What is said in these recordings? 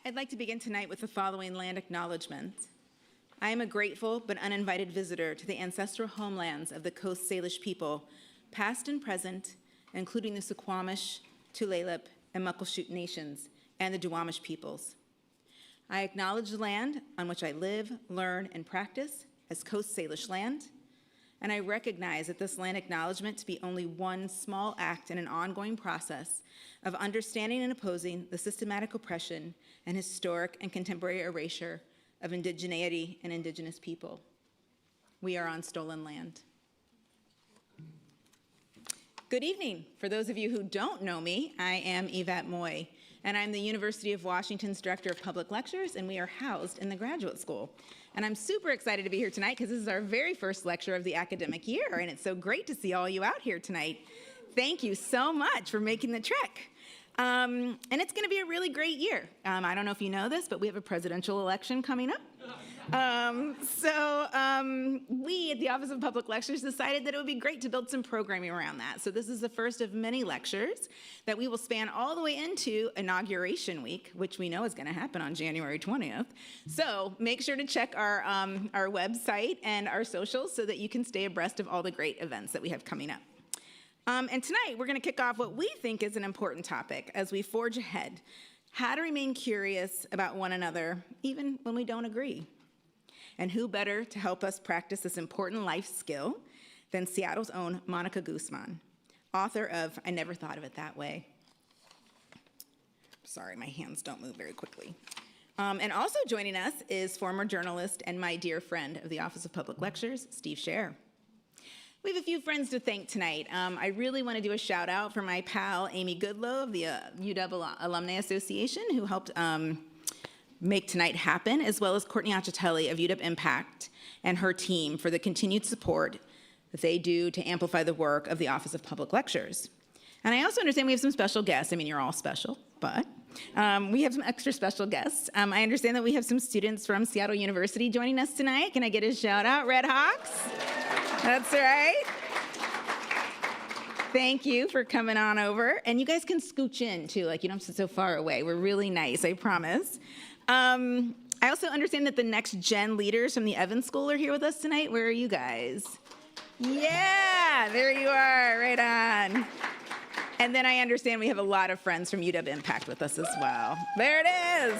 I'd like to begin tonight with the following land acknowledgement. I am a grateful but uninvited visitor to the ancestral homelands of the Coast Salish people, past and present, including the Suquamish, Tulalip, and Muckleshoot nations, and the Duwamish peoples. I acknowledge the land on which I live, learn, and practice as Coast Salish land, and I recognize that this land acknowledgement to be only one small act in an ongoing process of understanding and opposing the systematic oppression and historic and contemporary erasure of indigeneity and indigenous people. We are on stolen land. Good evening. For those of you who don't know me, I am Yvette Moy, and I'm the University of Washington's Director of Public Lectures, and we are housed in the Graduate School. And I'm super excited to be here tonight because this is our very first lecture of the academic year, and it's so great to see all you out here tonight. Thank you so much for making the trek. And it's going to be a really great year. I don't know if you know this, but we have a presidential election coming up. We at the Office of Public Lectures decided that it would be great to build some programming around that. So this is the first of many lectures that we will span all the way into Inauguration Week, which we know is going to happen on January 20th. So make sure to check our website and our socials so that you can stay abreast of all the great events that we have coming up. And tonight, we're going to kick off what we think is an important topic as we forge ahead: how to remain curious about one another, even when we don't agree. And who better to help us practice this important life skill than Seattle's own Mónica Guzmán, author of I Never Thought of It That Way. Sorry, my hands don't move very quickly. And also joining us is former journalist and my dear friend of the Office of Public Lectures, Steve Scher. We have a few friends to thank tonight. I really want to do a shout out for my pal, Amy Goodlow of the UW Alumni Association, who helped make tonight happen, as well as Courtney Acitelli of UW Impact and her team for the continued support that they do to amplify the work of the Office of Public Lectures. And I also understand we have some special guests. I mean, you're all special, but we have some extra special guests. I understand that we have some students from Seattle University joining us tonight. Can I get a shout out? Red Hawks? That's right. Thank you for coming on over. And you guys can scooch in too, like you don't sit so far away. We're really nice, I promise. I also understand that the next gen leaders from the Evans School are here with us tonight. Where are you guys? Yeah, there you are, right on. And then I understand we have a lot of friends from UW Impact with us as well. There it is.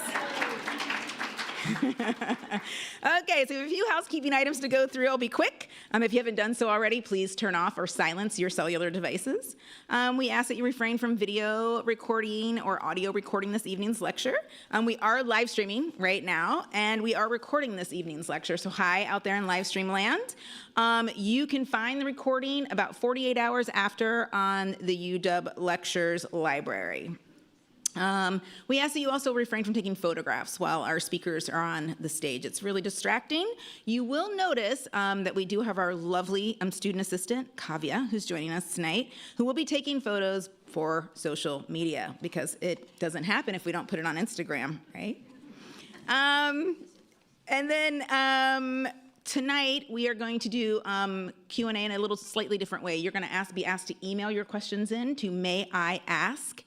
Okay, so we have a few housekeeping items to go through. I'll be quick. If you haven't done so already, please turn off or silence your cellular devices. We ask that you refrain from video recording or audio recording this evening's lecture. We are live streaming right now, and we are recording this evening's lecture. So hi out there in live stream land. You can find the recording about 48 hours after on the UW Lectures library. We ask that you also refrain from taking photographs while our speakers are on the stage. It's really distracting. You will notice that we do have our lovely student assistant, Kavya, who's joining us tonight, who will be taking photos for social media, because it doesn't happen if we don't put it on Instagram, right? And then tonight we are going to do Q&A in a little slightly different way. You're going to be asked to email your questions in to mayiask@uw.edu.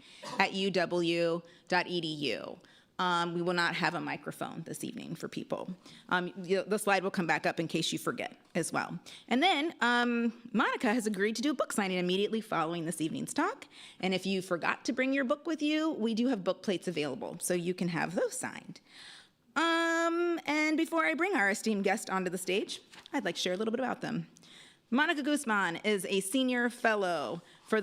We will not have a microphone this evening for people. The slide will come back up in case you forget as well. And then Monica has agreed to do a book signing immediately following this evening's talk. And if you forgot to bring your book with you, we do have book plates available, so you can have those signed. And before I bring our esteemed guest onto the stage, I'd like to share a little bit about them. Mónica Guzmán is a senior fellow for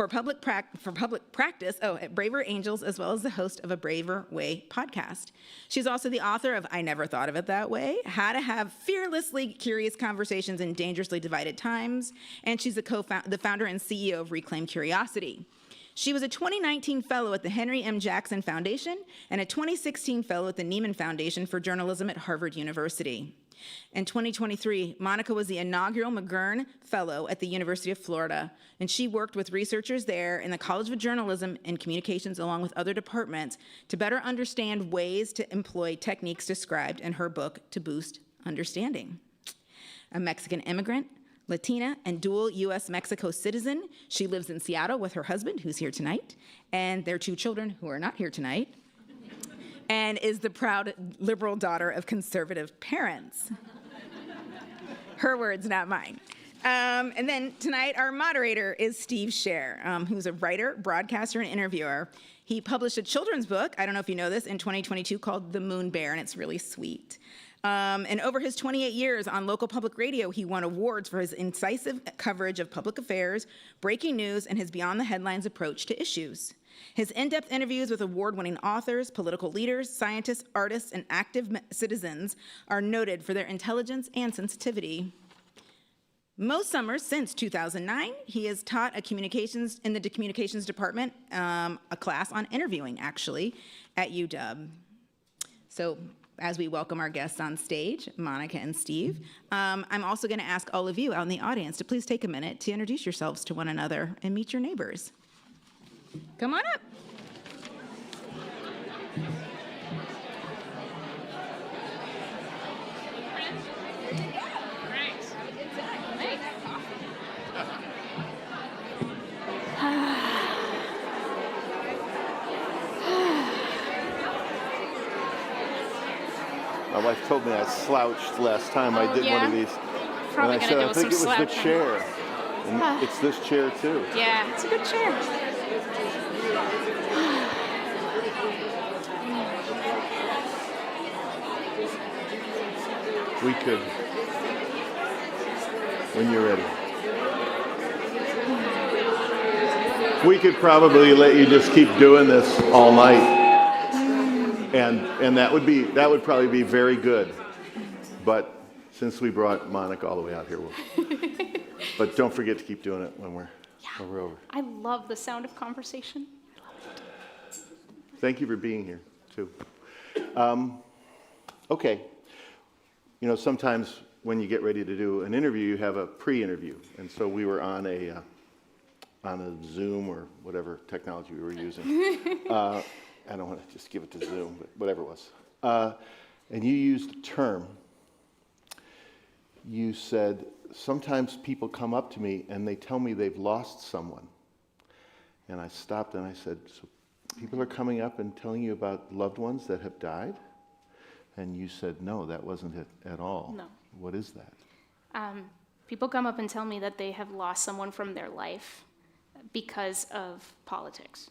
public practice at Braver Angels, as well as the host of a Braver Way podcast. She's also the author of I Never Thought of It That Way, How to Have Fearlessly Curious Conversations in Dangerously Divided Times, and she's the founder and CEO of Reclaim Curiosity. She was a 2019 fellow at the Henry M. Jackson Foundation and a 2016 fellow at the Nieman Foundation for Journalism at Harvard University. In 2023, Monica was the inaugural McGurn Fellow at the University of Florida, and she worked with researchers there in the College of Journalism and Communications, along with other departments, to better understand ways to employ techniques described in her book, To Boost Understanding. A Mexican immigrant, Latina, and dual U.S.-Mexico citizen, she lives in Seattle with her husband, who's here tonight, and their two children, who are not here tonight. and is the proud liberal daughter of conservative parents. Her words, not mine. And then tonight, our moderator is Steve Scher, who's a writer, broadcaster, and interviewer. He published a children's book, I don't know if you know this, in 2022 called The Moon Bear, and it's really sweet. And over his 28 years on local public radio, he won awards for his incisive coverage of public affairs, breaking news, and his beyond-the-headlines approach to issues. His in-depth interviews with award-winning authors, political leaders, scientists, artists, and active citizens are noted for their intelligence and sensitivity. Most summers since 2009, he has taught in the communications department, a class on interviewing, actually, at UW. So as we welcome our guests on stage, Monica and Steve, I'm also going to ask all of you out in the audience to please take a minute to introduce yourselves to one another and meet your neighbors. Come on up. My wife told me I slouched last time I did one of these. Probably and I gonna said, go I think with some it was the slouching. chair. And it's this chair too. Yeah, it's a good chair. We could, when you're ready. We could probably let you just keep doing this all night. And that would probably be very good. But since we brought Monica all the way out here, but don't forget to keep doing it when we're over. I love the sound of conversation. Thank you for being here, too. Okay. You know, sometimes when you get ready to do an interview, you have a pre-interview. And so we were on a Zoom or whatever technology we were using. I don't want to just give it to Zoom, but whatever it was. And you used a term. You said, sometimes people come up to me and they tell me they've lost someone. And I stopped and I said, so people are coming up and telling you about loved ones that have died? And you said, no, that wasn't it at all. No. What is that? People come up and tell me that they have lost someone from their life because of politics.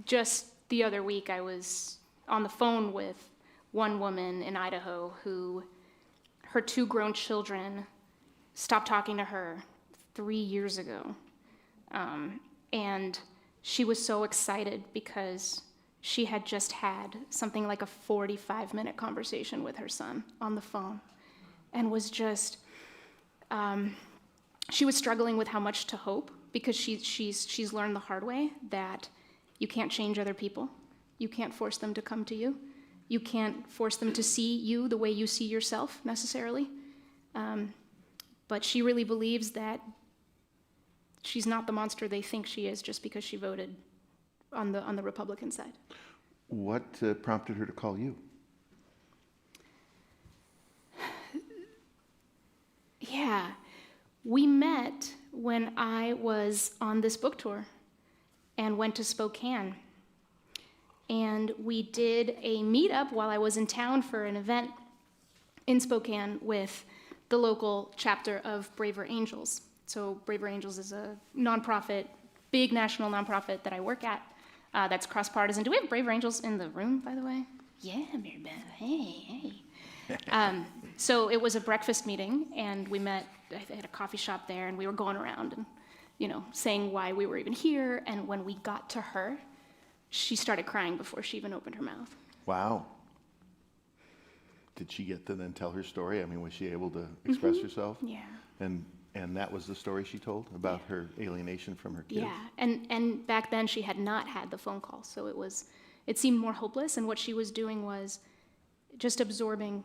Just the other week, I was on the phone with one woman in Idaho who, her 2 grown children stopped talking to her 3 years ago. And she was so excited because she had just had something like a 45-minute conversation with her son on the phone and was just, she was struggling with how much to hope because she's learned the hard way that you can't change other people. You can't force them to come to you. You can't force them to see you the way you see yourself necessarily. But she really believes that she's not the monster they think she is just because she voted on the Republican side. What prompted her to call you? Yeah, we met when I was on this book tour and went to Spokane. And we did a meetup while I was in town for an event in Spokane with the local chapter of Braver Angels. So Braver Angels is a nonprofit, big national nonprofit that I work at that's cross-partisan. Do we have Braver Angels in the room, by the way? Yeah, Mary Beth, hey. So it was a breakfast meeting, and we met at a coffee shop there, and we were going around and, saying why we were even here. And when we got to her, she started crying before she even opened her mouth. Wow. Did she get to then tell her story? I mean, was she able to express herself? Yeah. And that was the story she told about her alienation from her kids? Yeah, and back then she had not had the phone call, so it seemed more hopeless, and what she was doing was just absorbing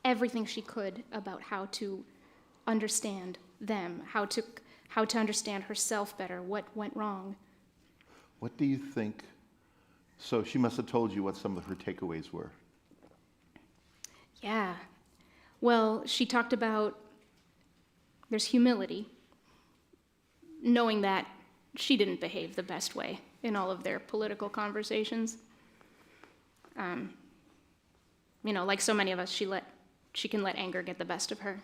everything she could about how to understand them, how to understand herself better, what went wrong. What do you think? So she must have told you what some of her takeaways were. Yeah. Well, she talked about there's humility, knowing that she didn't behave the best way in all of their political conversations. Like so many of us, she can let anger get the best of her.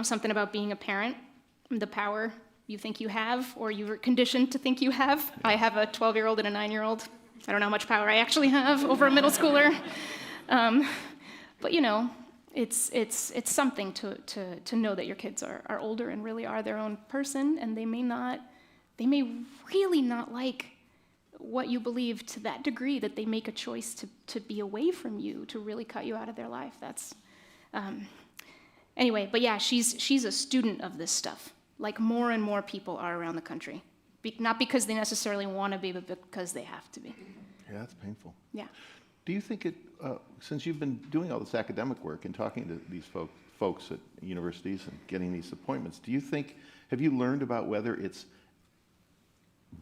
Something about being a parent, the power you think you have, or you were conditioned to think you have. I have a 12-year-old and a 9-year-old. I don't know how much power I actually have over a middle schooler. But it's something to know that your kids are older and really are their own person, and they may really not like what you believe to that degree that they make a choice to be away from you, to really cut you out of their life. That's anyway. But yeah, she's a student of this stuff. Like more and more people are around the country, not because they necessarily want to be, but because they have to be. Yeah, that's painful. Yeah. Do you think since you've been doing all this academic work and talking to these folks at universities and getting these appointments, have you learned about whether it's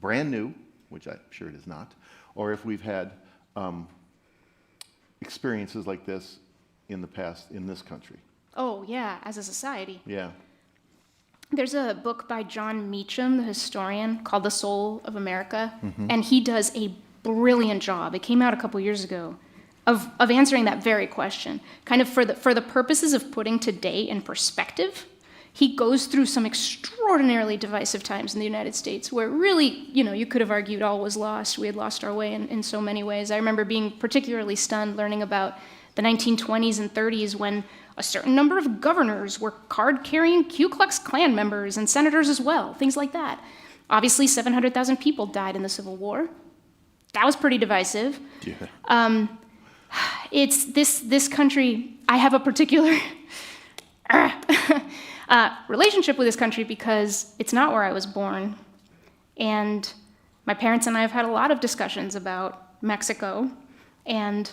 brand new, which I'm sure it is not, or if we've had experiences like this in the past in this country? Oh, yeah, as a society. Yeah. There's a book by John Meacham, the historian, called The Soul of America, and he does a brilliant job. It came out a couple years ago of answering that very question. Kind of for the purposes of putting today in perspective, he goes through some extraordinarily divisive times in the United States where really, you could have argued all was lost. We had lost our way in so many ways. I remember being particularly stunned learning about the 1920s and 30s when a certain number of governors were card-carrying Ku Klux Klan members and senators as well, things like that. Obviously, 700,000 people died in the Civil War. That was pretty divisive. Yeah. It's this country, I have a particular relationship with this country because it's not where I was born. And my parents and I have had a lot of discussions about Mexico and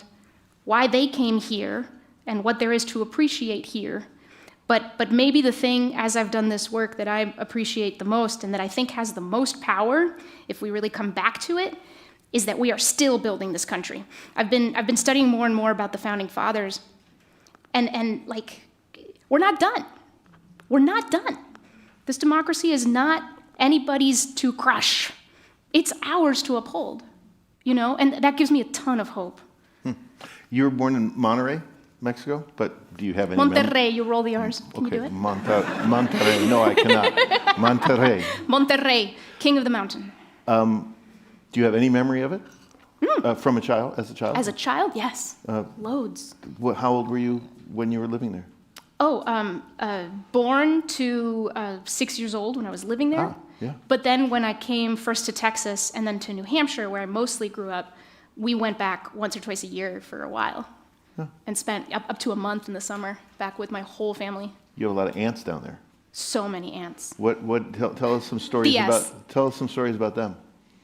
why they came here and what there is to appreciate here. But maybe the thing, as I've done this work, that I appreciate the most and that I think has the most power, if we really come back to it, is that we are still building this country. I've been studying more and more about the Founding Fathers, and we're not done. We're not done. This democracy is not anybody's to crush. It's ours to uphold, and that gives me a ton of hope. You were born in Monterrey, Mexico, but do you have any Monterrey, you roll the R's. Can you do it? Monterrey, no, I cannot. Monterrey. Monterrey, king of the mountain. Do you have any memory of it? From as a child? As a child, yes. Loads. How old were you when you were living there? Born to 6 years old when I was living there. Yeah. But then when I came first to Texas and then to New Hampshire, where I mostly grew up, we went back once or twice a year for a while and spent up to a month in the summer back with my whole family. You have a lot of aunts down there. So many aunts. Tell us some stories about them.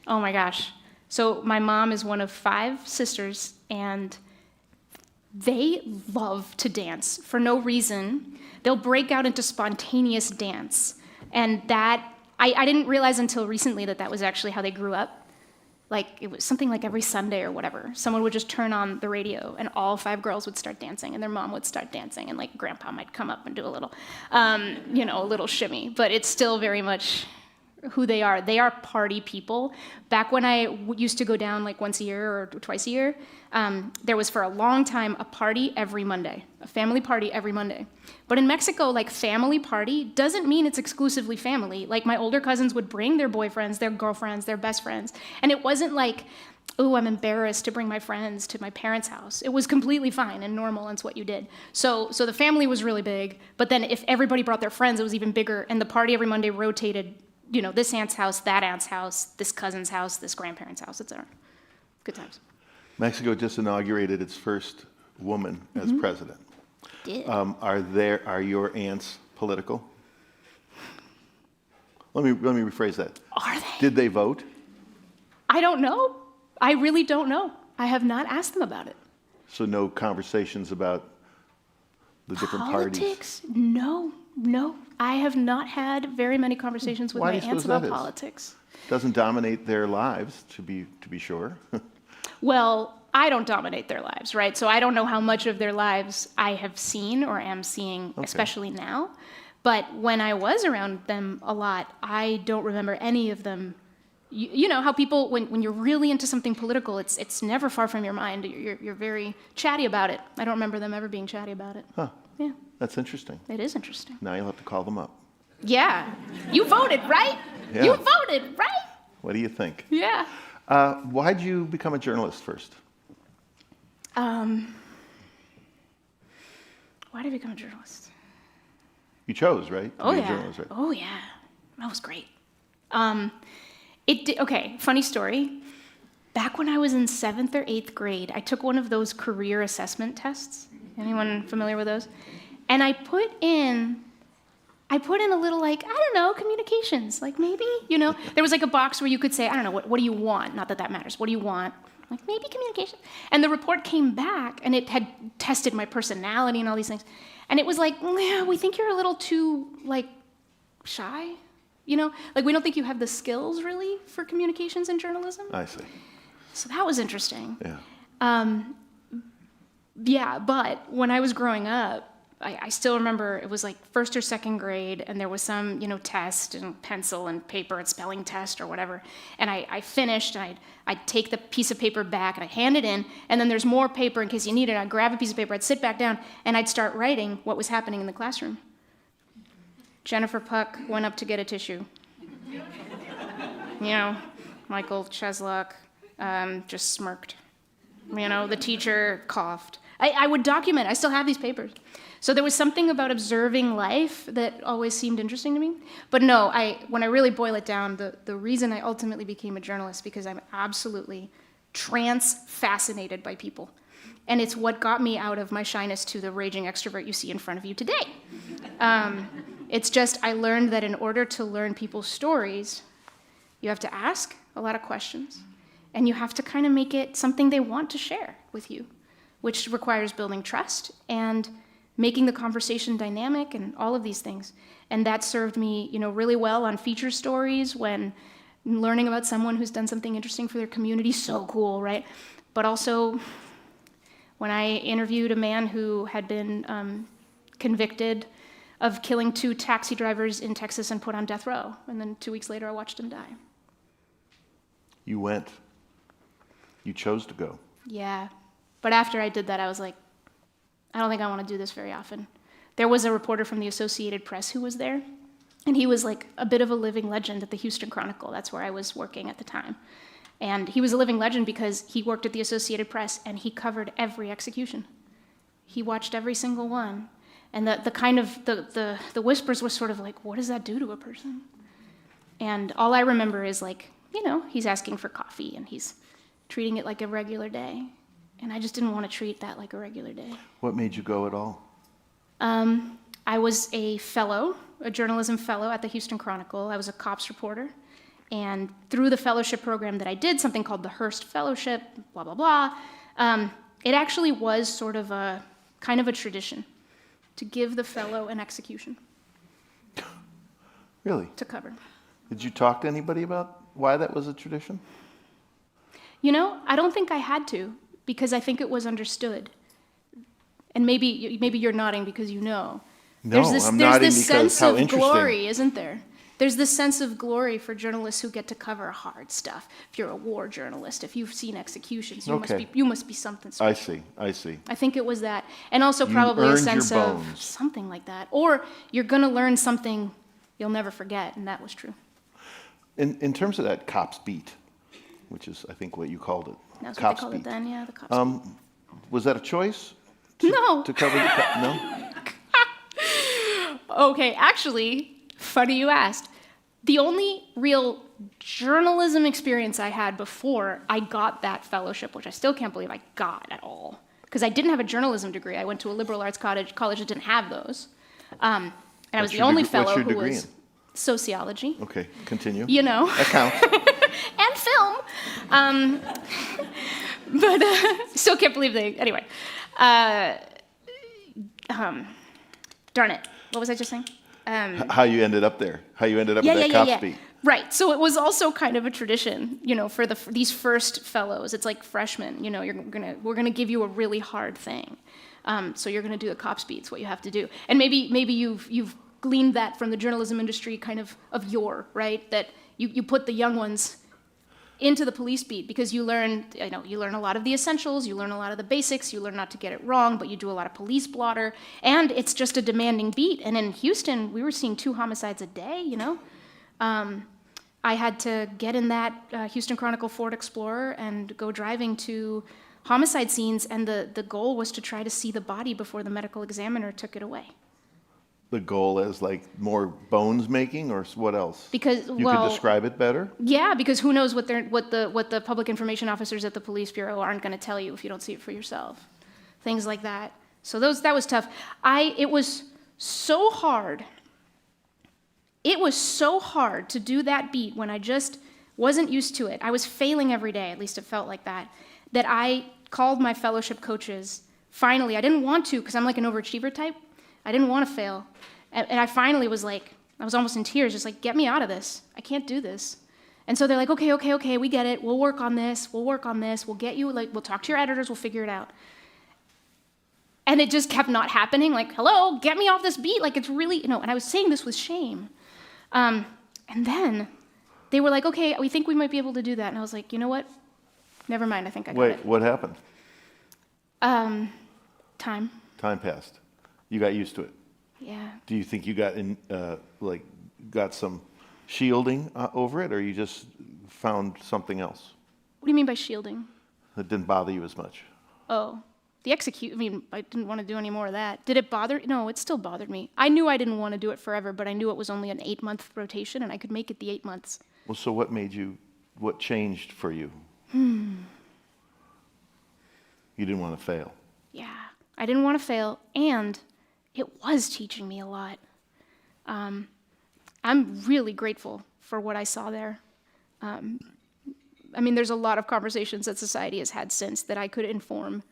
Oh my gosh. So my mom is one of 5 sisters, and they love to dance for no reason. They'll break out into spontaneous dance. And that, I didn't realize until recently that was actually how they grew up. Like, it was something like every Sunday or whatever. Someone would just turn on the radio, and all 5 girls would start dancing, and their mom would start dancing, and grandpa might come up and do a little, a little shimmy. But it's still very much who they are. They are party people. Back when I used to go down once a year or twice a year, there was for a long time a party every Monday, a family party every Monday. But in Mexico, family party doesn't mean it's exclusively family. My older cousins would bring their boyfriends, their girlfriends, their best friends. And it wasn't oh, I'm embarrassed to bring my friends to my parents' house. It was completely fine and normal, and it's what you did. So the family was really big, but then if everybody brought their friends, it was even bigger, and the party every Monday rotated, this aunt's house, that aunt's house, this cousin's house, this grandparent's house, etc. Good times. Mexico just inaugurated its first woman as president. Did. Are your aunts political? Let me rephrase that. Are they? Did they vote? I don't know. I really don't know. I have not asked them about it. So no conversations about the different politics? No. I have not had very many conversations with my aunts about politics. Doesn't dominate their lives, to be sure. Well, I don't dominate their lives, right? So I don't know how much of their lives I have seen or am seeing, especially now. But when I was around them a lot, I don't remember any of them You know how people, when you're really into something political, it's never far from your mind. You're very chatty about it. I don't remember them ever being chatty about it. Huh. Yeah, That's interesting. it is interesting. Now you'll have to call them up. Yeah, you voted, right? Yeah. You voted, right? What do you think? Yeah. Why'd you become a journalist first? Why did I become a journalist? You chose, right? To Oh be a yeah. journalist, right? Oh yeah. That was great. Okay, funny story. Back when I was in 7th or 8th grade, I took one of those career assessment tests. Anyone familiar with those? And I put in a little, like, I don't know, communications, like maybe, there was like a box where you could say, I don't know, what do you want? Not that matters. What do you want? Like, maybe communication. And the report came back, and it had tested my personality and all these things. And it was like, yeah, we think you're a little too, like, shy. Like, we don't think you have the skills, really, for communications and journalism. I see. So that was interesting. Yeah. Yeah, but when I was growing up, I still remember it was like 1st or 2nd grade, and there was some, test and pencil and paper and spelling test or whatever. And I finished, and I'd take the piece of paper back, and I'd hand it in, and then there's more paper in case you need it. I'd grab a piece of paper, I'd sit back down, and I'd start writing what was happening in the classroom. Jennifer Puck went up to get a tissue. Michael Cheslock just smirked. The teacher coughed. I would document. I still have these papers. So there was something about observing life that always seemed interesting to me. But no, when I really boil it down, the reason I ultimately became a journalist, because I'm absolutely fascinated by people. And it's what got me out of my shyness to the raging extrovert you see in front of you today. It's just, I learned that in order to learn people's stories, you have to ask a lot of questions, and you have to kind of make it something they want to share with you, which requires building trust and making the conversation dynamic and all of these things. And that served me, really well on feature stories, when learning about someone who's done something interesting for their community, so cool, right? But also when I interviewed a man who had been convicted of killing 2 taxi drivers in Texas and put on death row. And then 2 weeks later, I watched him die. You went. You chose to go. Yeah. But after I did that, I was like, I don't think I want to do this very often. There was a reporter from the Associated Press who was there, and he was like a bit of a living legend at the Houston Chronicle. That's where I was working at the time. And he was a living legend because he worked at the Associated Press, and he covered every execution. He watched every single one. And the kind of, the whispers were sort of like, what does that do to a person? And all I remember is like, he's asking for coffee, and he's treating it like a regular day. And I just didn't want to treat that like a regular day. What made you go at all? I was a journalism fellow at the Houston Chronicle. I was a cops reporter. And through the fellowship program that I did, something called the Hearst Fellowship, blah, blah, blah, it actually was sort of a kind of a tradition to give the fellow an execution. Really? To cover. Did you talk to anybody about why that was a tradition? I don't think I had to, because I think it was understood. And maybe you're nodding because you know. No, I'm nodding because sense how of interesting. Glory, isn't there? There's this sense of glory for journalists who get to cover hard stuff. If you're a war journalist, if you've seen executions, you must be something special. I see. I think it was that. And also You probably a earned sense your of bones. something like that. Or you're going to learn something you'll never forget, and that was true. In terms of that cops beat, which is, I think, what you called it. That's what cops they called beat. it then, yeah, the cops. Was that a choice? No. To cover the no? Okay, actually, funny you asked. The only real journalism experience I had before I got that fellowship, which I still can't believe I got at all, because I didn't have a journalism degree. I went to a liberal arts college that didn't have those. And I was the only fellow who was sociology. Okay, continue. That counts. And film. But still can't believe anyway. Darn it. What was I just saying? How you ended up there? How you ended up at that cops beat? Right. So it was also kind of a tradition, for these first fellows. It's like freshmen. We're gonna give you a really hard thing. So you're gonna do the cops beat. It's what you have to do. And maybe you've gleaned that from the journalism industry, kind of yore, right? That you put the young ones into the police beat because you learn a lot of the essentials, you learn a lot of the basics, you learn not to get it wrong, but you do a lot of police blotter, and it's just a demanding beat. And in Houston, we were seeing 2 homicides a day, I had to get in that Houston Chronicle Ford Explorer and go driving to homicide scenes, and the goal was to try to see the body before the medical examiner took it away. The goal is like more bones making, or what else? Because you could describe it better. Yeah, because who knows what the public information officers at the police bureau aren't going to tell you if you don't see it for yourself, things like that. So that was tough. It was so hard. It was so hard to do that beat when I just wasn't used to it. I was failing every day, at least it felt like that I called my fellowship coaches. Finally, I didn't want to because I'm like an overachiever type. I didn't want to fail. And I finally was like, I was almost in tears, just like, get me out of this. I can't do this. And so they're like, okay, we get it. We'll work on this. We'll get you, we'll talk to your editors. We'll figure it out. And it just kept not happening. Like, hello, get me off this beat. Like, it's really, and I was saying this with shame. And then they were like, okay, we think we might be able to do that. And I was like, you know what? Never mind, I think I got it. Wait, what happened? Time. Time passed. You got used to it. Yeah. Do you think you got got some shielding over it, or you just found something else What do you mean by shielding? that didn't bother you as much? Oh, I didn't want to do any more of that. Did it bother? No, it still bothered me. I knew I didn't want to do it forever, but I knew it was only an 8-month rotation, and I could make it the 8 months. Well, so what changed for you? You didn't want to fail. Yeah, I didn't want to fail, and it was teaching me a lot. I'm really grateful for what I saw there. There's a lot of conversations that society has had since that I could inform,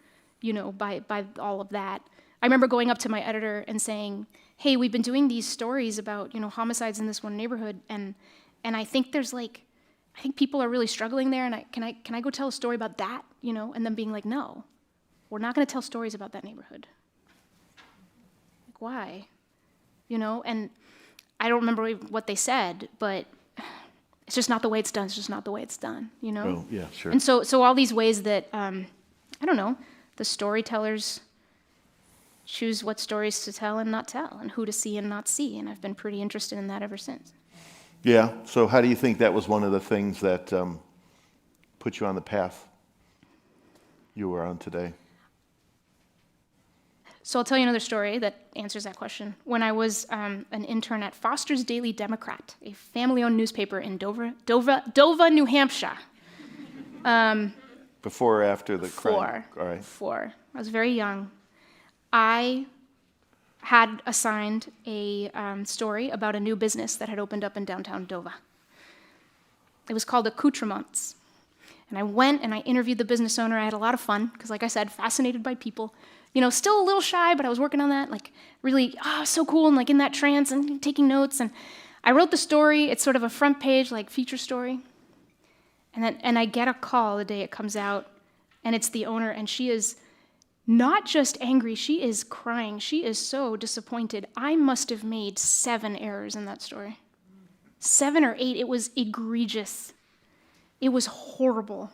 by all of that. I remember going up to my editor and saying, hey, we've been doing these stories about, homicides in this one neighborhood, and I think I think people are really struggling there, and can I go tell a story about that, and them being like, no, we're not going to tell stories about that neighborhood. Like, why? And I don't remember what they said, but it's just not the way it's done. It's just not the way it's done, Oh, yeah, sure. And so all these ways that, the storytellers choose what stories to tell and not tell, and who to see and not see, and I've been pretty interested in that ever since. Yeah, so how do you think that was one of the things that put you on the path you were on today? So I'll tell you another story that answers that question. When I was an intern at Foster's Daily Democrat, a family-owned newspaper in Dover, New Hampshire. Before or after the crime? All right. Before. I was very young. I had assigned a story about a new business that had opened up in downtown Dover. It was called Accoutrements. And I went and I interviewed the business owner. I had a lot of fun because, like I said, fascinated by people. Still a little shy, but I was working on that, really, so cool, and in that trance and taking notes. And I wrote the story. It's sort of a front page, feature story. And I get a call the day it comes out, and it's the owner, and she is not just angry, she is crying. She is so disappointed. I must have made 7 errors in that story. 7 or 8. It was egregious. It was horrible.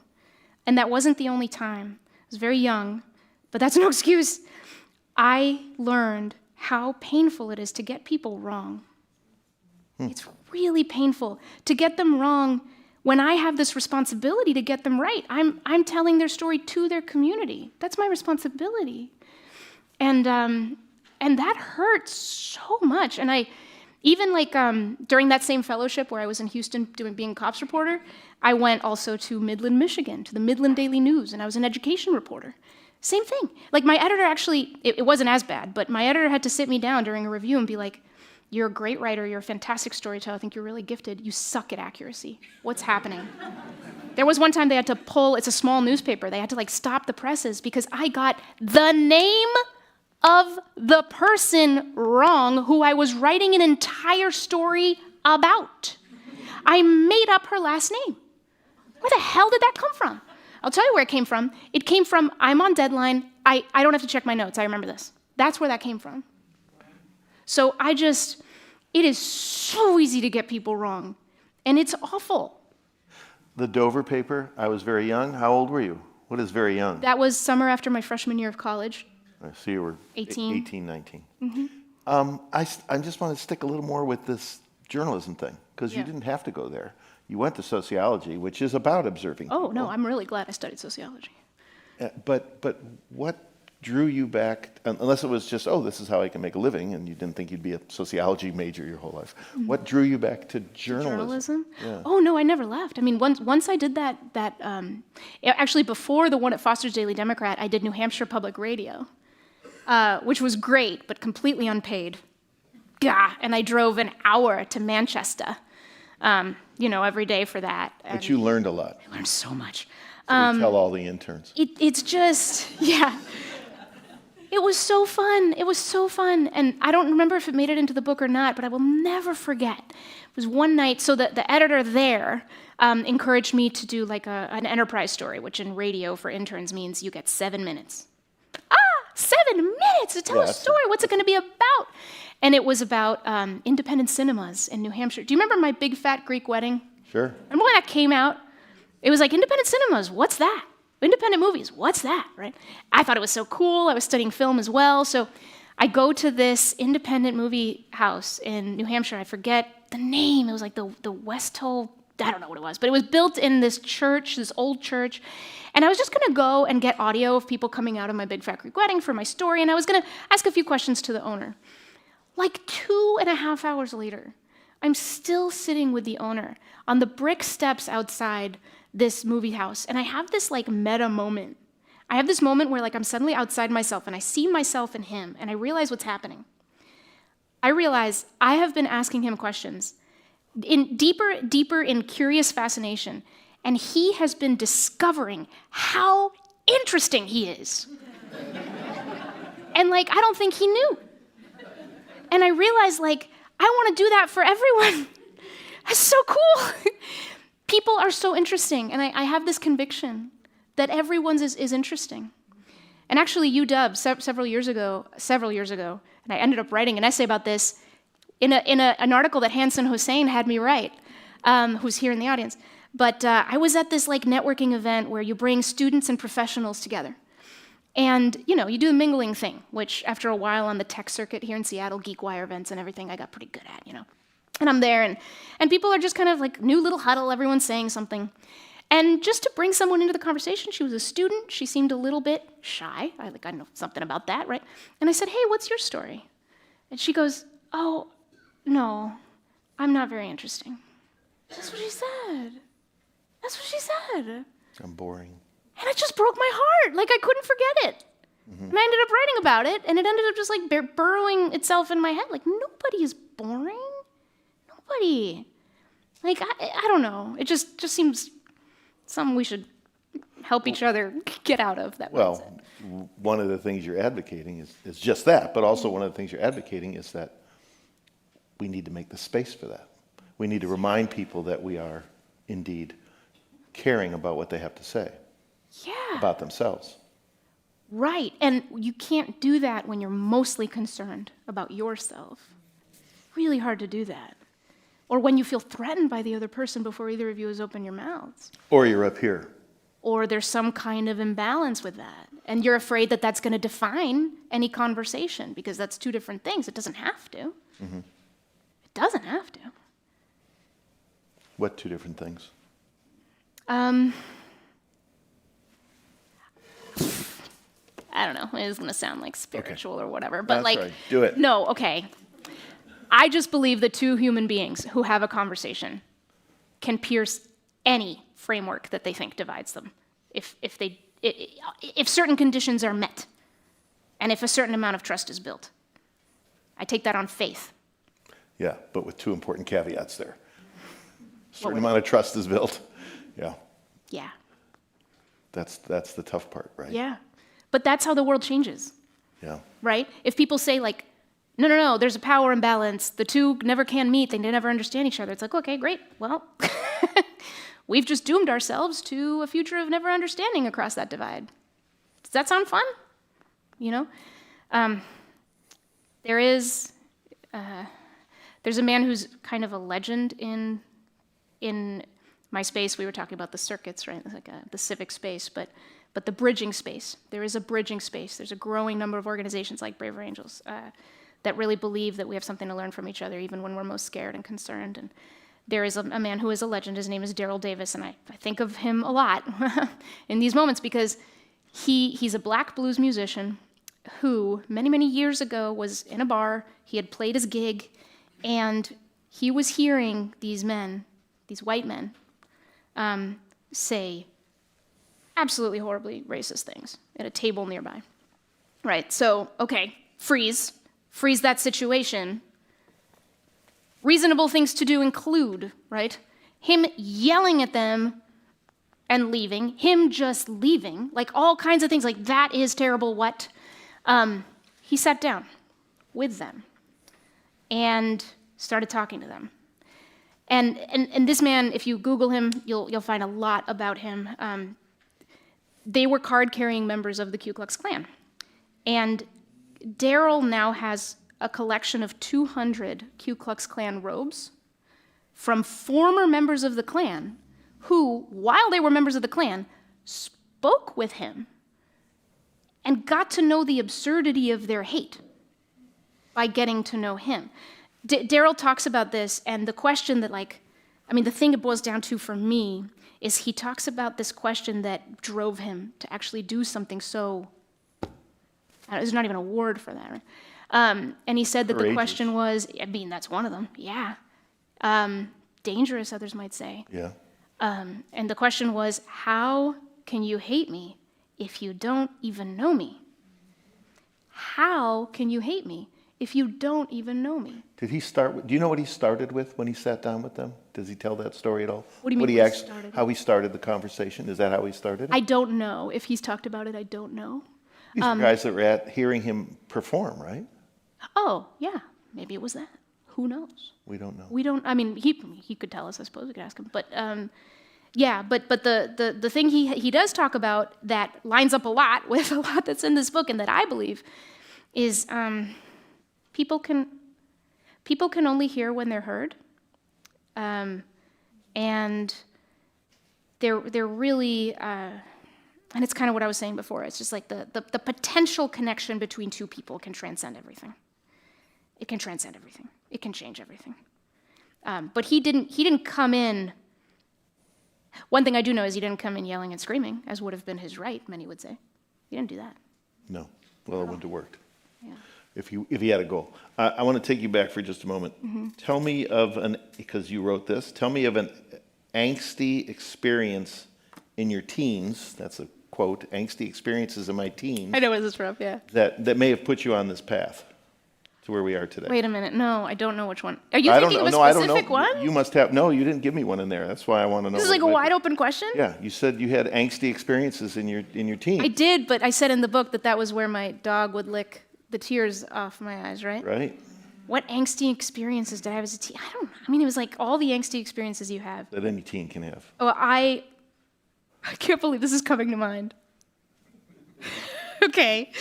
And that wasn't the only time. I was very young. But that's no excuse. I learned how painful it is to get people wrong. It's really painful to get them wrong when I have this responsibility to get them right. I'm telling their story to their community. That's my responsibility. And that hurts so much. And I even during that same fellowship where I was in Houston being a cops reporter, I went also to Midland, Michigan, to the Midland Daily News, and I was an education reporter. Same thing. My editor actually, it wasn't as bad, but my editor had to sit me down during a review and be like, you're a great writer, you're a fantastic storyteller, I think you're really gifted, you suck at accuracy. What's happening? There was one time they had to pull, it's a small newspaper, they had to stop the presses because I got the name of the person wrong who I was writing an entire story about. I made up her last name. Where the hell did that come from? I'll tell you where it came from. It came from, I'm on deadline, I don't have to check my notes, I remember this. That's where that came from. So it is so easy to get people wrong, and it's awful. The Dover paper, I was very young. How old were you? What is very young? That was summer after my freshman year of college. I see you were 18. 18, 19. I just want to stick a little more with this journalism thing, because you Yeah. didn't have to go there. You went to sociology, which is about observing Oh, people. no, I'm really glad I studied sociology. But what drew you back, unless it was just, oh, this is how I can make a living, and you didn't think you'd be a sociology major your whole life. What drew you back to journalism? Yeah. Oh, no, I never left. I mean, once I did actually before the one at Foster's Daily Democrat, I did New Hampshire Public Radio, which was great, but completely unpaid. Gah, and I drove an hour to Manchester, every day for that. But you learned a lot. I learned so much. So you tell all the interns. It's just, yeah. It was so fun. It was so fun. And I don't remember if it made it into the book or not, but I will never forget. It was one night, so the editor there encouraged me to do like an enterprise story, which in radio for interns means you get 7 minutes. 7 minutes to tell a story. What's it going to be about? And it was about independent cinemas in New Hampshire. Do you remember My Big Fat Greek Wedding? Sure. Remember when that came out? It was like, independent cinemas, what's that? Independent movies, what's that, right? I thought it was so cool. I was studying film as well. So I go to this independent movie house in New Hampshire. I forget the name. It was like the Westall, I don't know what it was, but it was built in this church, this old church. And I was just going to go and get audio of people coming out of My Big Fat Greek Wedding for my story. And I was going to ask a few questions to the owner. Like 2.5 hours later, I'm still sitting with the owner on the brick steps outside this movie house, and I have this like meta moment. I have this moment where like I'm suddenly outside myself, and I see myself in him, and I realize what's happening. I realize I have been asking him questions in deeper in curious fascination, and he has been discovering how interesting he is. And like, I don't think he knew. And I realized like, I want to do that for everyone. That's so cool. People are so interesting, and I have this conviction that everyone's is interesting. And actually, UW, several years ago, and I ended up writing an essay about this in an article that Hanson Hossein had me write, who's here in the audience. But I was at this like networking event where you bring students and professionals together. And, you do the mingling thing, which after a while on the tech circuit here in Seattle, GeekWire events and everything, I got pretty good at, And I'm there, and people are just kind of like new little huddle, everyone's saying something. And just to bring someone into the conversation, she was a student, she seemed a little bit shy. I know something about that, right? And I said, hey, what's your story? And she goes, oh, no, I'm not very interesting. That's what she said. That's what she said. I'm boring. And it just broke my heart. Like, I couldn't forget it. Mm-hmm. And I ended up writing about it, and it ended up just like burrowing itself in my head. Like, nobody is boring. Nobody. Like, I don't know. It just seems something we should help each other get out of. That well, one of the things you're advocating is just that, but also one of the things you're advocating is that we need to make the space for that. We need to remind people that we are indeed caring about what they have to say about themselves. Right, and you can't do that when you're mostly concerned about yourself. Really hard to do that. Or when you feel threatened by the other person before either of you has opened your mouths. Or you're up here. Or there's some kind of imbalance with that. And you're afraid that that's going to define any conversation, because that's two different things. It doesn't have to. Mm-hmm. It doesn't have to. What two different things? I don't know. It's going to sound like spiritual or whatever. But that's like, right. Do it. No, okay. I just believe that two human beings who have a conversation can pierce any framework that they think divides them, if certain conditions are met, and if a certain amount of trust is built. I take that on faith. Yeah, but with two important caveats there. A certain amount of trust is built. Yeah. Yeah. That's the tough part, right? Yeah. But that's how the world changes. Yeah. Right? If people say like, no, there's a power imbalance, the two never can meet, they never understand each other. It's like, okay, great. Well, we've just doomed ourselves to a future of never understanding across that divide. Does that sound fun? There's a man who's kind of a legend in my space, we were talking about the circuits, right? Like the civic space, but the bridging space. There is a bridging space. There's a growing number of organizations like Braver Angels that really believe that we have something to learn from each other, even when we're most scared and concerned. And there is a man who is a legend. His name is Daryl Davis, and I think of him a lot in these moments because he's a black blues musician who many, many years ago was in a bar. He had played his gig, and he was hearing these men, these white men, say absolutely horribly racist things at a table nearby. Right, so, okay, freeze that situation. Reasonable things to do include, right, him yelling at them and leaving, him just leaving, like all kinds of things, like that is terrible, what? He sat down with them and started talking to them. And this man, if you Google him, you'll find a lot about him. They were card-carrying members of the Ku Klux Klan. And Daryl now has a collection of 200 Ku Klux Klan robes from former members of the Klan who, while they were members of the Klan, spoke with him and got to know the absurdity of their hate by getting to know him. Daryl talks about this, and the question that, the thing it boils down to for me is he talks about this question that drove him to actually do something so, there's not even a word for that, right? And he said that Courageous. the question was, that's one of them, yeah. Dangerous, others might say. Yeah. And the question was, how can you hate me if you don't even know me? How can you hate me if you don't even know me? Did he start with, do you know what he started with when he sat down with them? Does he tell that story at all? What do you mean he what he started how he started the conversation? Is that how he started it? I don't know. If he's talked about it, I don't know. These are guys that were at hearing him perform, right? Oh, yeah, maybe it was that. Who knows? We don't know. We don't, he could tell us, I suppose we could ask him. But yeah, but the thing he does talk about that lines up a lot with a lot that's in this book and that I believe is people can only hear when they're heard. And they're really, and it's kind of what I was saying before, it's just like the potential connection between two people can transcend everything. It can transcend everything. It can change everything. But he didn't come in. One thing I do know is he didn't come in yelling and screaming, as would have been his right, many would say. He didn't do that. No. Well, it wouldn't have worked. Yeah. If he had a goal. I want to take you back for just a moment. Mm-hmm. Tell me because you wrote this, tell me of an angsty experience in your teens, that's a quote, angsty experiences in my teens, I know where this is from, yeah. that may have put you on this path to where we are today. Wait a minute, no, I don't know which one. Are you I don't thinking know. of a No, specific I don't know. one? You must have. No, you didn't give me one in there. That's why I want to know. This is like a wide open question? Yeah, you said you had angsty experiences in your teens. I did, but I said in the book that was where my dog would lick the tears off my eyes, right? Right? What angsty experiences did I have as a teen? It was like all the angsty experiences you have. That any teen can have. Oh, I can't believe this is coming to mind. Okay,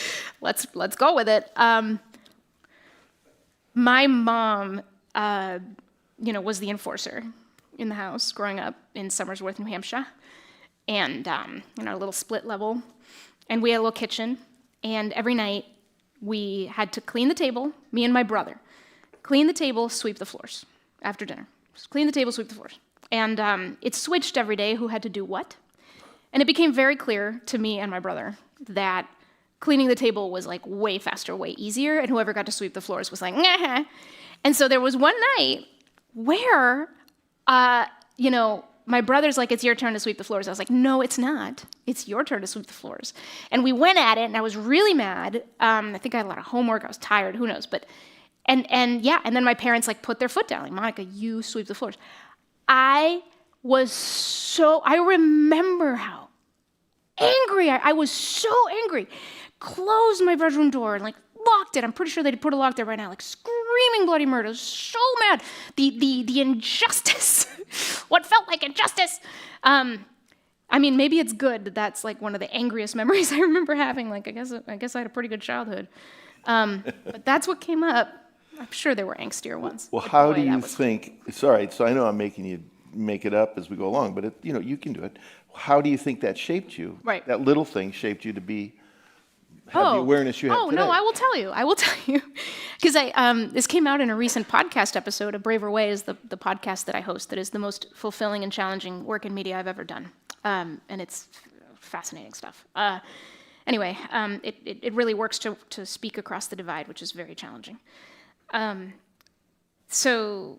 let's go with it. My mom, was the enforcer in the house growing up in Somersworth, New Hampshire, and in our little split level, and we had a little kitchen, and every night we had to clean the table, me and my brother, clean the table, sweep the floors after dinner. Just clean the table, sweep the floors. And it switched every day who had to do what. And it became very clear to me and my brother that cleaning the table was like way faster, way easier, and whoever got to sweep the floors was like, nah. And so there was one night where, my brother's like, it's your turn to sweep the floors. I was like, no, it's not. It's your turn to sweep the floors. And we went at it, and I was really mad. I think I had a lot of homework. I was tired. Who knows? But, and then my parents like put their foot down. Like, Monica, you sweep the floors. I remember how angry I was so angry. Closed my bedroom door and like locked it. I'm pretty sure they'd put a lock there right now, like screaming bloody murder. So mad. The injustice, what felt like injustice. Maybe it's good that that's like one of the angriest memories I remember having. Like, I guess I had a pretty good childhood. But that's what came up. I'm sure there were angstier ones. Well, But how boy, do you that was- think, it's all right, so I know I'm making you make it up as we go along, but you can do it. How do you think that shaped you? Right. That little thing shaped you to have the awareness you have today. No, I will tell you. Because this came out in a recent podcast episode. A Braver Way is the podcast that I host that is the most fulfilling and challenging work in media I've ever done. And it's fascinating stuff. Anyway, it really works to speak across the divide, which is very challenging. So,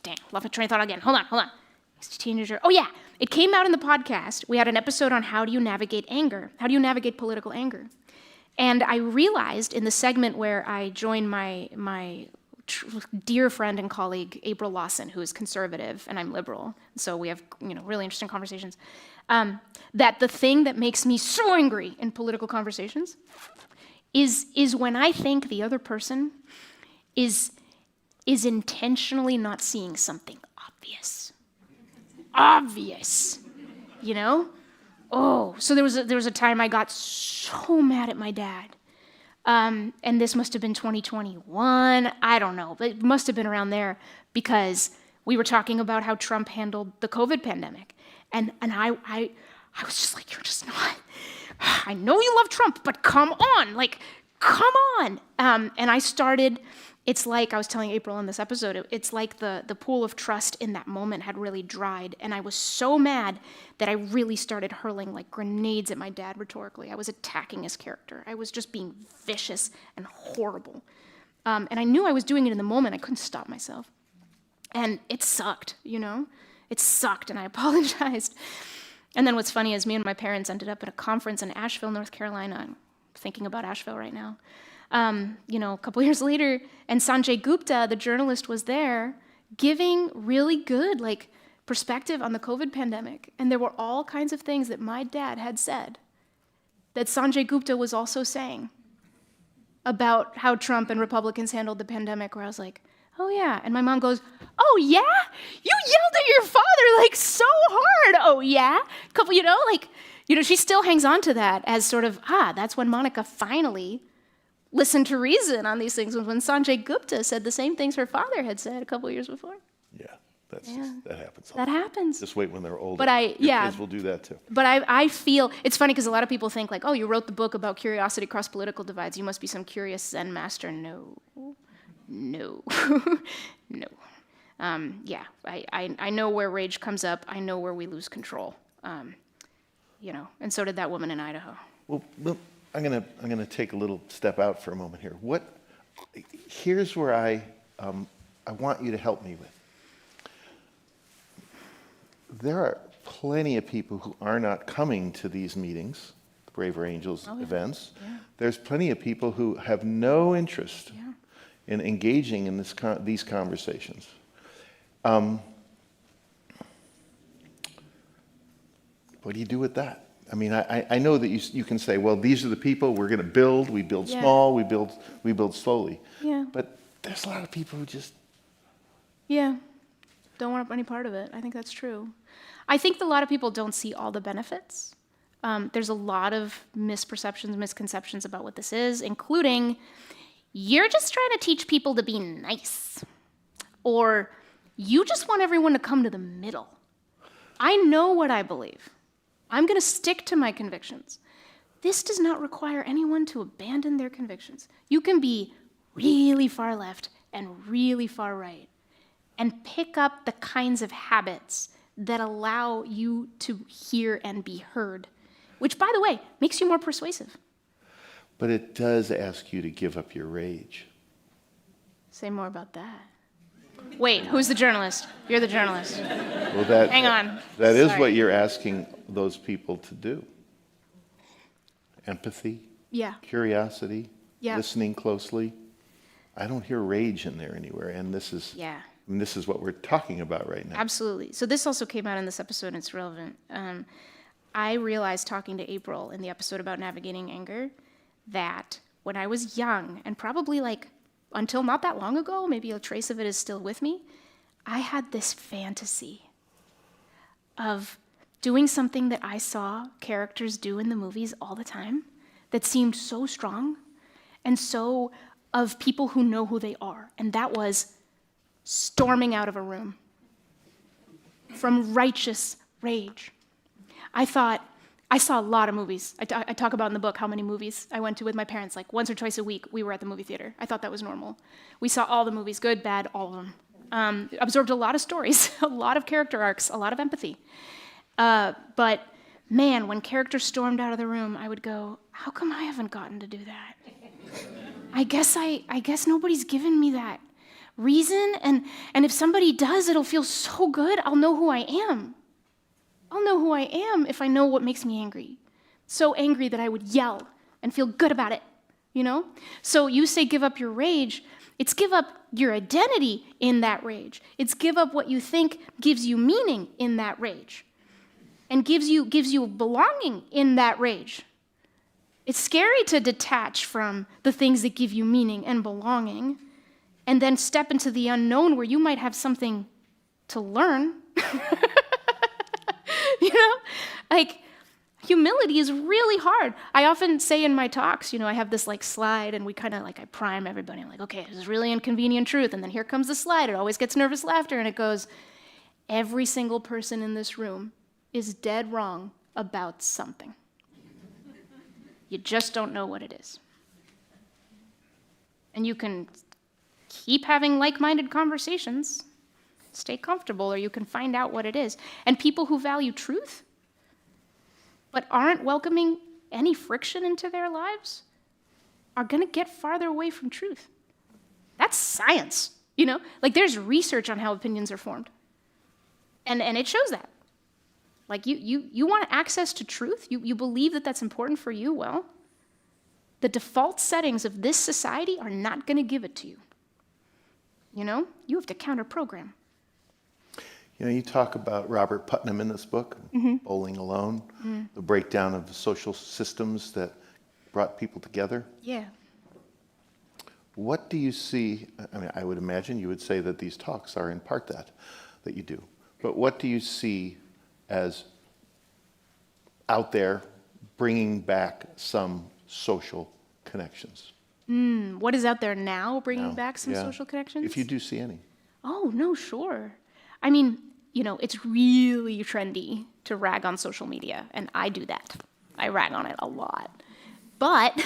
dang, lost my train of thought again. Hold on. Teenager. Oh yeah, it came out in the podcast. We had an episode on how do you navigate anger? How do you navigate political anger? And I realized in the segment where I joined my dear friend and colleague, April Lawson, who is conservative and I'm liberal, so we have really interesting conversations, that the thing that makes me so angry in political conversations is when I think the other person is intentionally not seeing something obvious. Obvious, Oh, so there was a time I got so mad at my dad, and this must have been 2021. I don't know, but it must have been around there because we were talking about how Trump handled the COVID pandemic, and I was just like, you're just not. I know you love Trump, but come on. And I started. It's like I was telling April in this episode, it's like the pool of trust in that moment had really dried, and I was so mad that I really started hurling like grenades at my dad rhetorically. I was attacking his character. I was just being vicious and horrible. And I knew I was doing it in the moment. I couldn't stop myself. And it sucked, It sucked, and I apologized. And then what's funny is me and my parents ended up at a conference in Asheville, North Carolina. I'm thinking about Asheville right now. A couple years later, and Sanjay Gupta, the journalist, was there giving really good, perspective on the COVID pandemic. And there were all kinds of things that my dad had said that Sanjay Gupta was also saying about how Trump and Republicans handled the pandemic, where I was like, oh yeah. And my mom goes, oh yeah? You yelled at your father, so hard. Oh yeah? She still hangs on to that as sort of, that's when Monica finally listened to reason on these things, when Sanjay Gupta said the same things her father had said a couple years before. Yeah, that happens. That happens. Just wait when they're older. But Your kids will do that too. But I feel, it's funny because a lot of people think oh, you wrote the book about curiosity across political divides. You must be some curious Zen master. No. No. I know where rage comes up. I know where we lose control. And so did that woman in Idaho. Well, I'm gonna take a little step out for a moment here. Here's where I want you to help me with. There are plenty of people who are not coming to these meetings, the Braver Angels events. Yeah. There's plenty of people who have no interest in engaging in these conversations. What do you do with that? I mean, I know that you can say, well, these are the people we're going to build. We build small. We build slowly. Yeah. But there's a lot of people who just don't want any part of it. I think that's true. I think a lot of people don't see all the benefits. There's a lot of misperceptions, misconceptions about what this is, including you're just trying to teach people to be nice, or you just want everyone to come to the middle. I know what I believe. I'm going to stick to my convictions. This does not require anyone to abandon their convictions. You can be really far left and really far right and pick up the kinds of habits that allow you to hear and be heard, which, by the way, makes you more persuasive. But it does ask you to give up your rage. Say more about that. Wait, who's the journalist? You're the journalist. Well, hang on. That is what you're asking those people to do. Empathy. Yeah. Curiosity. Yeah. Listening closely. I don't hear rage in there anywhere, and this is what we're talking about right now. Absolutely. So this also came out in this episode, and it's relevant. I realized talking to April in the episode about navigating anger that when I was young, and probably until not that long ago, maybe a trace of it is still with me, I had this fantasy of doing something that I saw characters do in the movies all the time that seemed so strong and so of people who know who they are. And that was storming out of a room. from righteous rage. I saw a lot of movies. I talk about in the book how many movies I went to with my parents. Like once or twice a week, we were at the movie theater. I thought that was normal. We saw all the movies, good, bad, all of them. Absorbed a lot of stories, a lot of character arcs, a lot of empathy. But man, when characters stormed out of the room, I would go, how come I haven't gotten to do that? I guess nobody's given me that reason, and if somebody does, it'll feel so good. I'll know who I am. I'll know who I am if I know what makes me angry. So angry that I would yell and feel good about it, you know? So you say give up your rage, it's give up your identity in that rage. It's give up what you think gives you meaning in that rage and gives you belonging in that rage. It's scary to detach from the things that give you meaning and belonging and then step into the unknown where you might have something to learn. You know, like humility is really hard. I often say in my talks, you know, I have this like slide and we kind of like, I prime everybody. I'm like, okay, this is really inconvenient truth. And then here comes the slide. It always gets nervous laughter. And it goes, every single person in this room is dead wrong about something. You just don't know what it is. And you can keep having like-minded conversations, stay comfortable, or you can find out what it is. And people who value truth, but aren't welcoming any friction into their lives, are gonna get farther away from truth. That's science, you know? Like there's research on how opinions are formed. And it shows that. Like you want access to truth, you believe that that's important for you, well, the default settings of this society are not gonna give it to you. You know, you have to counter-program. You know, you talk about Robert Putnam in this book, Bowling Alone, the breakdown of the social systems that brought people together. Yeah. What do you see? I mean, I would imagine you would say that these talks are in part that you do. But what do you see as out there bringing back some social connections? What is out there now bringing Now, back some yeah. social connections? If you do see any. Oh, no, sure. I mean, you know, it's really trendy to rag on social media, and I do that. I rag on it a lot. But,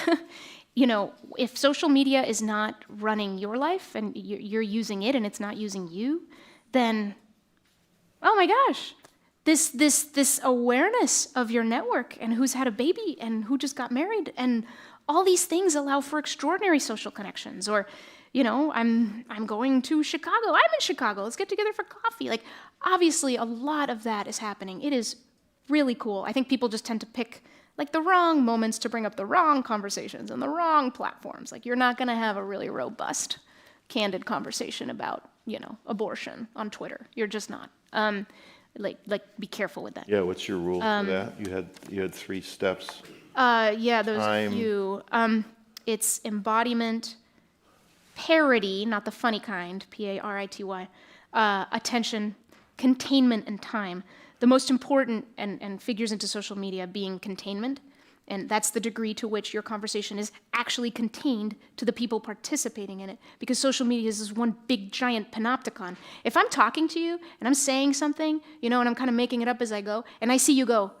you know, if social media is not running your life and you're using it and it's not using you, then, oh my gosh, this awareness of your network and who's had a baby and who just got married and all these things allow for extraordinary social connections. Or, you know, I'm going to Chicago. I'm in Chicago. Let's get together for coffee. Like, obviously, a lot of that is happening. It is really cool. I think people just tend to pick like the wrong moments to bring up the wrong conversations and the wrong platforms. Like, you're not going to have a really robust, candid conversation about, you know, abortion on Twitter. You're just not. Like, be careful with that. Yeah, what's your rule for that? You had 3 steps. Yeah, there's Time. a few. It's embodiment, parity, not the funny kind, P-A-R-I-T-Y, attention, containment, and time. The most important and figures into social media being containment, and that's the degree to which your conversation is actually contained to the people participating in it, because social media is this one big giant panopticon. If I'm talking to you and I'm saying something, you know, and I'm kind of making it up as I go, and I see you go,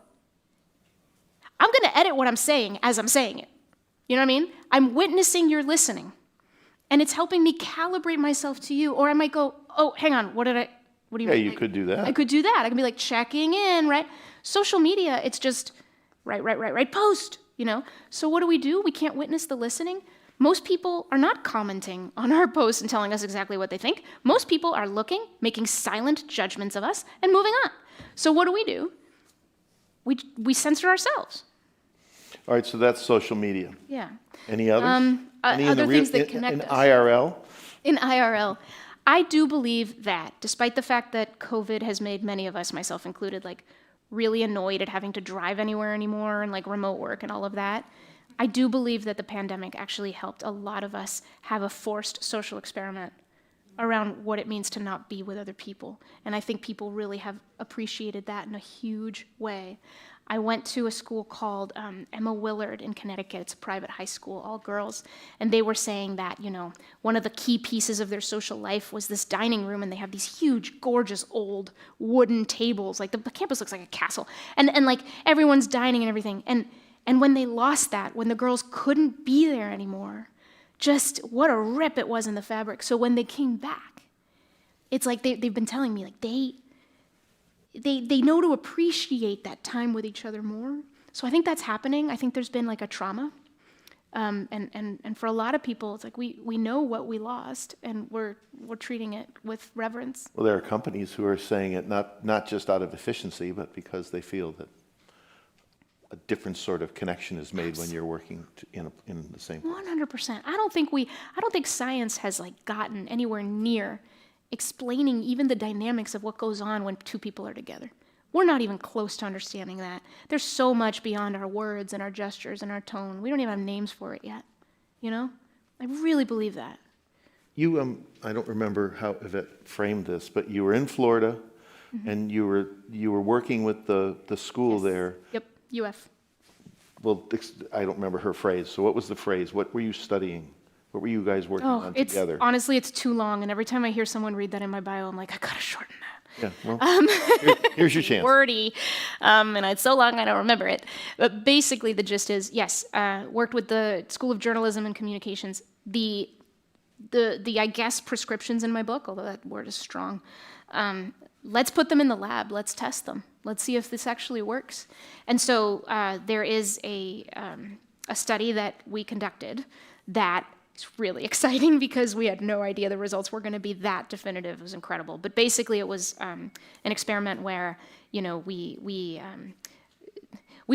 I'm going to edit what I'm saying as I'm saying it. You know what I mean? I'm witnessing your listening, and it's helping me calibrate myself to you. Or I might go, oh, hang on, what do you Yeah, mean? you could do that. I could do that. I can be like checking in, right? Social media, it's just right, post, you know? So what do? We can't witness the listening. Most people are not commenting on our posts and telling us exactly what they think. Most people are looking, making silent judgments of us, and moving on. So what do? We censor ourselves. All right, so that's social media. Yeah. Any others? Any in other the real- things that connect in us. IRL? In IRL, I do believe that, despite the fact that COVID has made many of us, myself included, like really annoyed at having to drive anywhere anymore and like remote work and all of that, I do believe that the pandemic actually helped a lot of us have a forced social experiment around what it means to not be with other people. And I think people really have appreciated that in a huge way. I went to a school called Emma Willard in Connecticut. It's a private high school, all girls. And they were saying that, one of the key pieces of their social life was this dining room, and they have these huge, gorgeous, old wooden tables. Like the campus looks like a castle. And like everyone's dining and everything. And when they lost that, when the girls couldn't be there anymore, just what a rip it was in the fabric. So when they came back, it's like they've been telling me, like they know to appreciate that time with each other more. So I think that's happening. I think there's been like a trauma. And for a lot of people, it's like we know what we lost, and we're treating it with reverence. Well, there are companies who are saying it not just out of efficiency, but because they feel that a different sort of connection is made when you're working in the same place. 100%. I don't think science has like gotten anywhere near explaining even the dynamics of what goes on when two people are together. We're not even close to understanding that. There's so much beyond our words and our gestures and our tone. We don't even have names for it yet. I really believe that. You, I don't remember how Yvette framed this, but you were in Florida, and you were working with the school there. Yep, UF. Well, I don't remember her phrase. So what was the phrase? What were you studying? What were you guys working on together? Honestly, it's too long, and every time I hear someone read that in my bio, I'm like, I gotta shorten that. Yeah, well, here's your chance. Wordy, and it's so long I don't remember it. But basically, the gist is, yes, worked with the School of Journalism and Communications. The I guess prescriptions in my book, although that word is strong. Let's put them in the lab. Let's test them. Let's see if this actually works. And so there is a study that we conducted that is really exciting because we had no idea the results were going to be that definitive. It was incredible. But basically, it was an experiment where we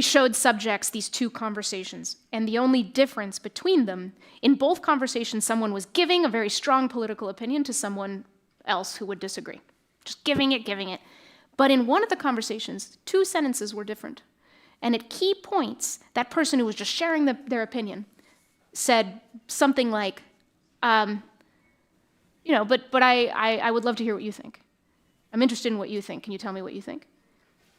showed subjects these two conversations, and the only difference between them, in both conversations, someone was giving a very strong political opinion to someone else who would disagree. Just giving it. But in one of the conversations, two sentences were different. And at key points, that person who was just sharing their opinion said something like, but I would love to hear what you think. I'm interested in what you think. Can you tell me what you think?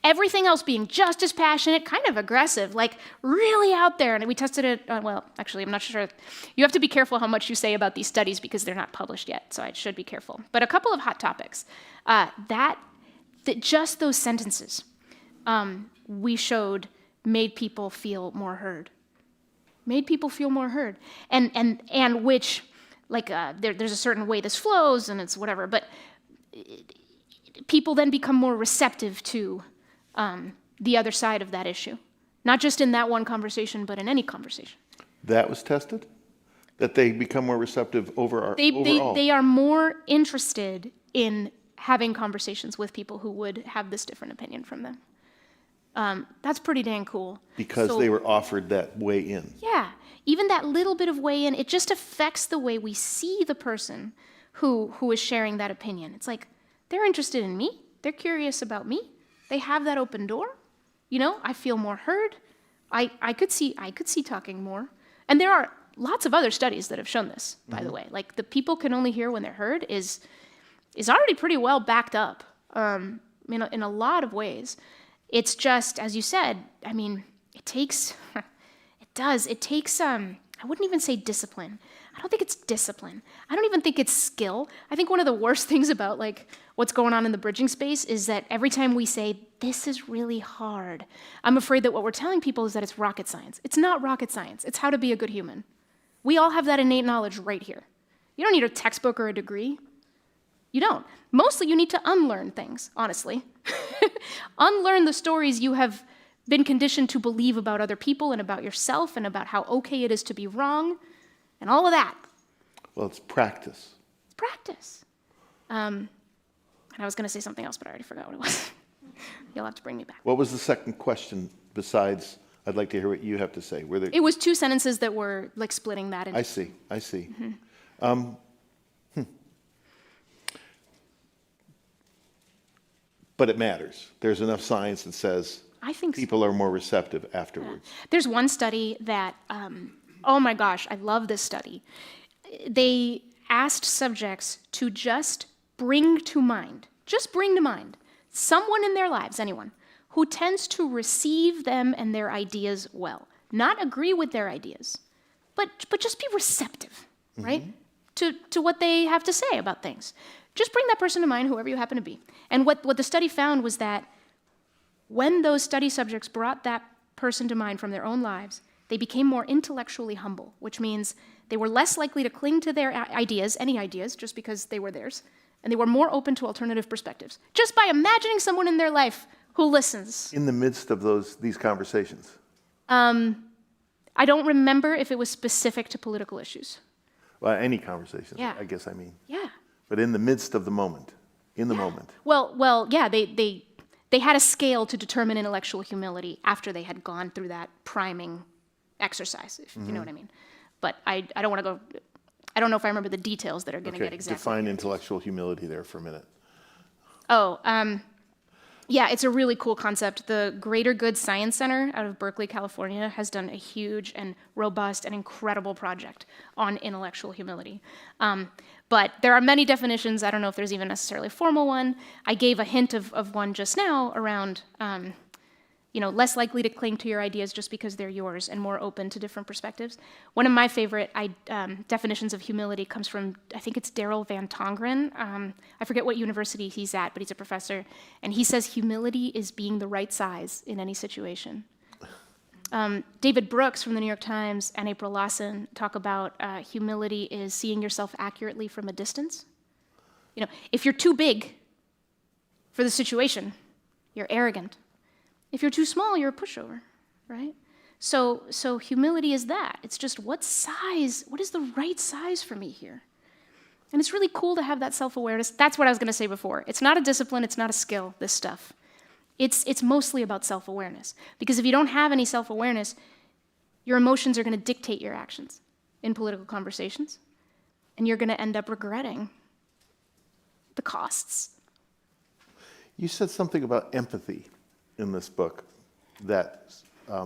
Everything else being just as passionate, kind of aggressive, like really out there. And we tested it, actually, I'm not sure. You have to be careful how much you say about these studies because they're not published yet, so I should be careful. But a couple of hot topics. That just those sentences we showed made people feel more heard. And which, like, there's a certain way this flows and it's whatever, but people then become more receptive to the other side of that issue. Not just in that one conversation, but in any conversation. That was tested? That they become more receptive overall? They are more interested in having conversations with people who would have this different opinion from them. That's pretty dang cool. Because they were offered that way in. Yeah. Even that little bit of way in, it just affects the way we see the person who is sharing that opinion. It's like, they're interested in me. They're curious about me. They have that open door. I feel more heard. I could see talking more. And there are lots of other studies that have shown this, by the way. Like, the people can only hear when they're heard is already pretty well backed up in a lot of ways. It's just, as you said, it takes, I wouldn't even say discipline. I don't think it's discipline. I don't even think it's skill. I think one of the worst things about like what's going on in the bridging space is that every time we say, this is really hard, I'm afraid that what we're telling people is that it's rocket science. It's not rocket science. It's how to be a good human. We all have that innate knowledge right here. You don't need a textbook or a degree. You don't. Mostly you need to unlearn things, honestly. Unlearn the stories you have been conditioned to believe about other people and about yourself and about how okay it is to be wrong and all of that. Well, it's practice. It's practice. And I was going to say something else, but I already forgot what it was. You'll have to bring me back. What was the second question besides, I'd like to hear what you have to say? It was two sentences that were like splitting that into. I see. But it matters. There's enough science that says I think people are more receptive afterwards. Yeah. There's one study that, oh my gosh, I love this study. They asked subjects to just bring to mind someone in their lives, anyone, who tends to receive them and their ideas well. Not agree with their ideas, but just be receptive, right? To what they have to say about things. Just bring that person to mind, whoever you happen to be. And what the study found was that when those study subjects brought that person to mind from their own lives, they became more intellectually humble, which means they were less likely to cling to their ideas, any ideas, just because they were theirs, and they were more open to alternative perspectives, just by imagining someone in their life who listens. In the midst of these conversations? I don't remember if it was specific to political issues. Well, any conversations, Yeah. I guess I mean. Yeah. But in the midst of the moment, in the moment. Well, yeah, they had a scale to determine intellectual humility after they had gone through that priming exercise, if you know what I mean. But I don't want to go, I don't know if I remember the details that are going to get exactly. Define intellectual humility there for a minute. Yeah, it's a really cool concept. The Greater Good Science Center out of Berkeley, California, has done a huge and robust and incredible project on intellectual humility. But there are many definitions. I don't know if there's even necessarily a formal one. I gave a hint of one just now around, less likely to cling to your ideas just because they're yours and more open to different perspectives. One of my favorite definitions of humility comes from, I think it's Daryl Van Tongeren. I forget what university he's at, but he's a professor. And he says humility is being the right size in any situation. David Brooks from the New York Times and April Lawson talk about humility is seeing yourself accurately from a distance. If you're too big for the situation, you're arrogant. If you're too small, you're a pushover, right? So humility is that. It's just what is the right size for me here? And it's really cool to have that self-awareness. That's what I was going to say before. It's not a discipline, it's not a skill, this stuff. It's mostly about self-awareness. Because if you don't have any self-awareness, your emotions are going to dictate your actions in political conversations. And you're going to end up regretting the costs. You said something about empathy in this book that I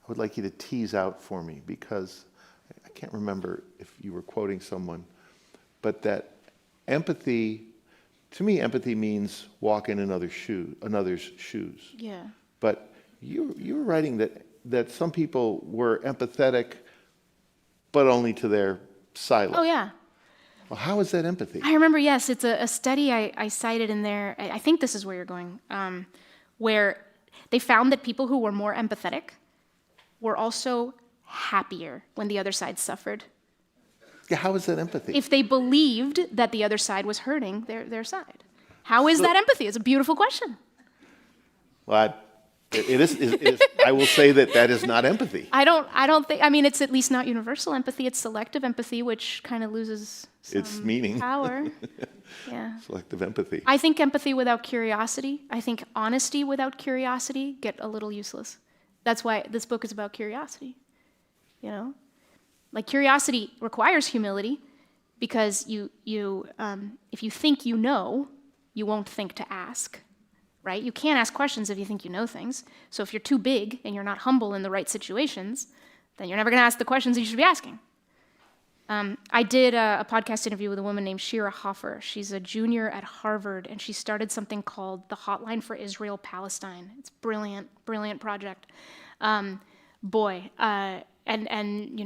would like you to tease out for me, because I can't remember if you were quoting someone, but that empathy, to me, empathy means walk in another's shoes. Yeah. But you were writing that some people were empathetic, but only to their silo. Oh, yeah. Well, how is that empathy? I remember, yes, it's a study I cited in there. I think this is where you're going, where they found that people who were more empathetic were also happier when the other side suffered. Yeah, how is that empathy? If they believed that the other side was hurting their side. How is that empathy? It's a beautiful question. Well, it is. I will say that is not empathy. I don't think, it's at least not universal empathy. It's selective empathy, which kind of loses Its meaning. power. Yeah. Selective empathy. I think empathy without curiosity, I think honesty without curiosity get a little useless. That's why this book is about curiosity, Like curiosity requires humility, because if you think you know, you won't think to ask, right? You can't ask questions if you think you know things. So if you're too big and you're not humble in the right situations, then you're never going to ask the questions that you should be asking. I did a podcast interview with a woman named Shira Hoffer. She's a junior at Harvard, and she started something called the Hotline for Israel-Palestine. It's brilliant, brilliant project. And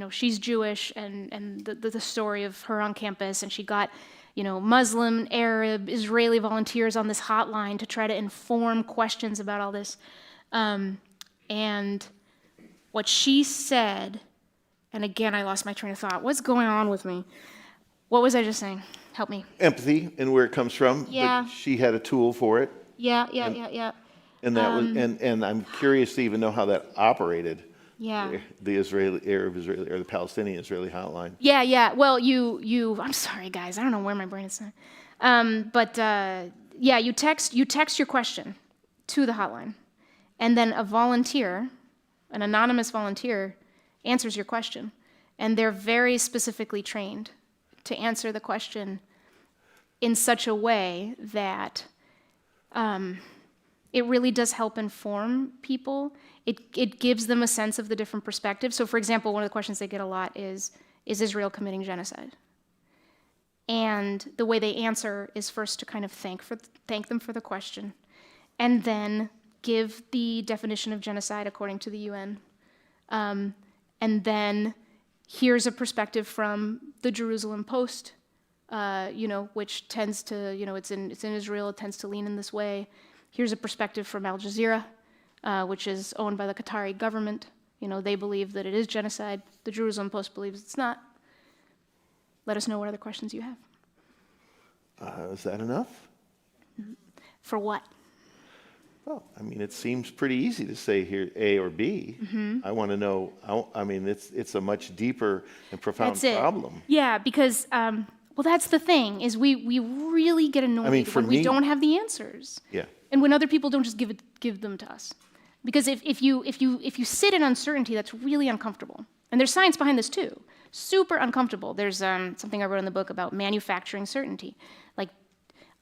she's Jewish, and the story of her on campus, and she got, Muslim, Arab, Israeli volunteers on this hotline to try to inform questions about all this. And what she said, and again, I lost my train of thought. What's going on with me? What was I just saying? Help me. Empathy and where it comes from. Yeah. But she had a tool for it. Yeah. And that was, and I'm curious to even know how that operated. Yeah. The Arab-Israeli, or the Palestinian-Israeli hotline. Yeah. Well, I'm sorry, guys. I don't know where my brain is. You text your question to the hotline, and then a volunteer, an anonymous volunteer, answers your question, and they're very specifically trained to answer the question in such a way that it really does help inform people. It gives them a sense of the different perspectives. So, for example, one of the questions they get a lot is Israel committing genocide? And the way they answer is first to kind of thank them for the question, and then give the definition of genocide according to the UN. And then here's a perspective from the Jerusalem Post, which tends to, it's in Israel, it tends to lean in this way. Here's a perspective from Al Jazeera, which is owned by the Qatari government. They believe that it is genocide. The Jerusalem Post believes it's not. Let us know what other questions you have. Is that enough? For what? Well, it seems pretty easy to say here A or B. I want to know, it's a much deeper and profound That's it. problem. Yeah, because, that's the thing, is we really get annoyed for when we me- don't have the answers. Yeah. And when other people don't just give them to us. Because if you sit in uncertainty, that's really uncomfortable. And there's science behind this too. Super uncomfortable. There's something I wrote in the book about manufacturing certainty. Like,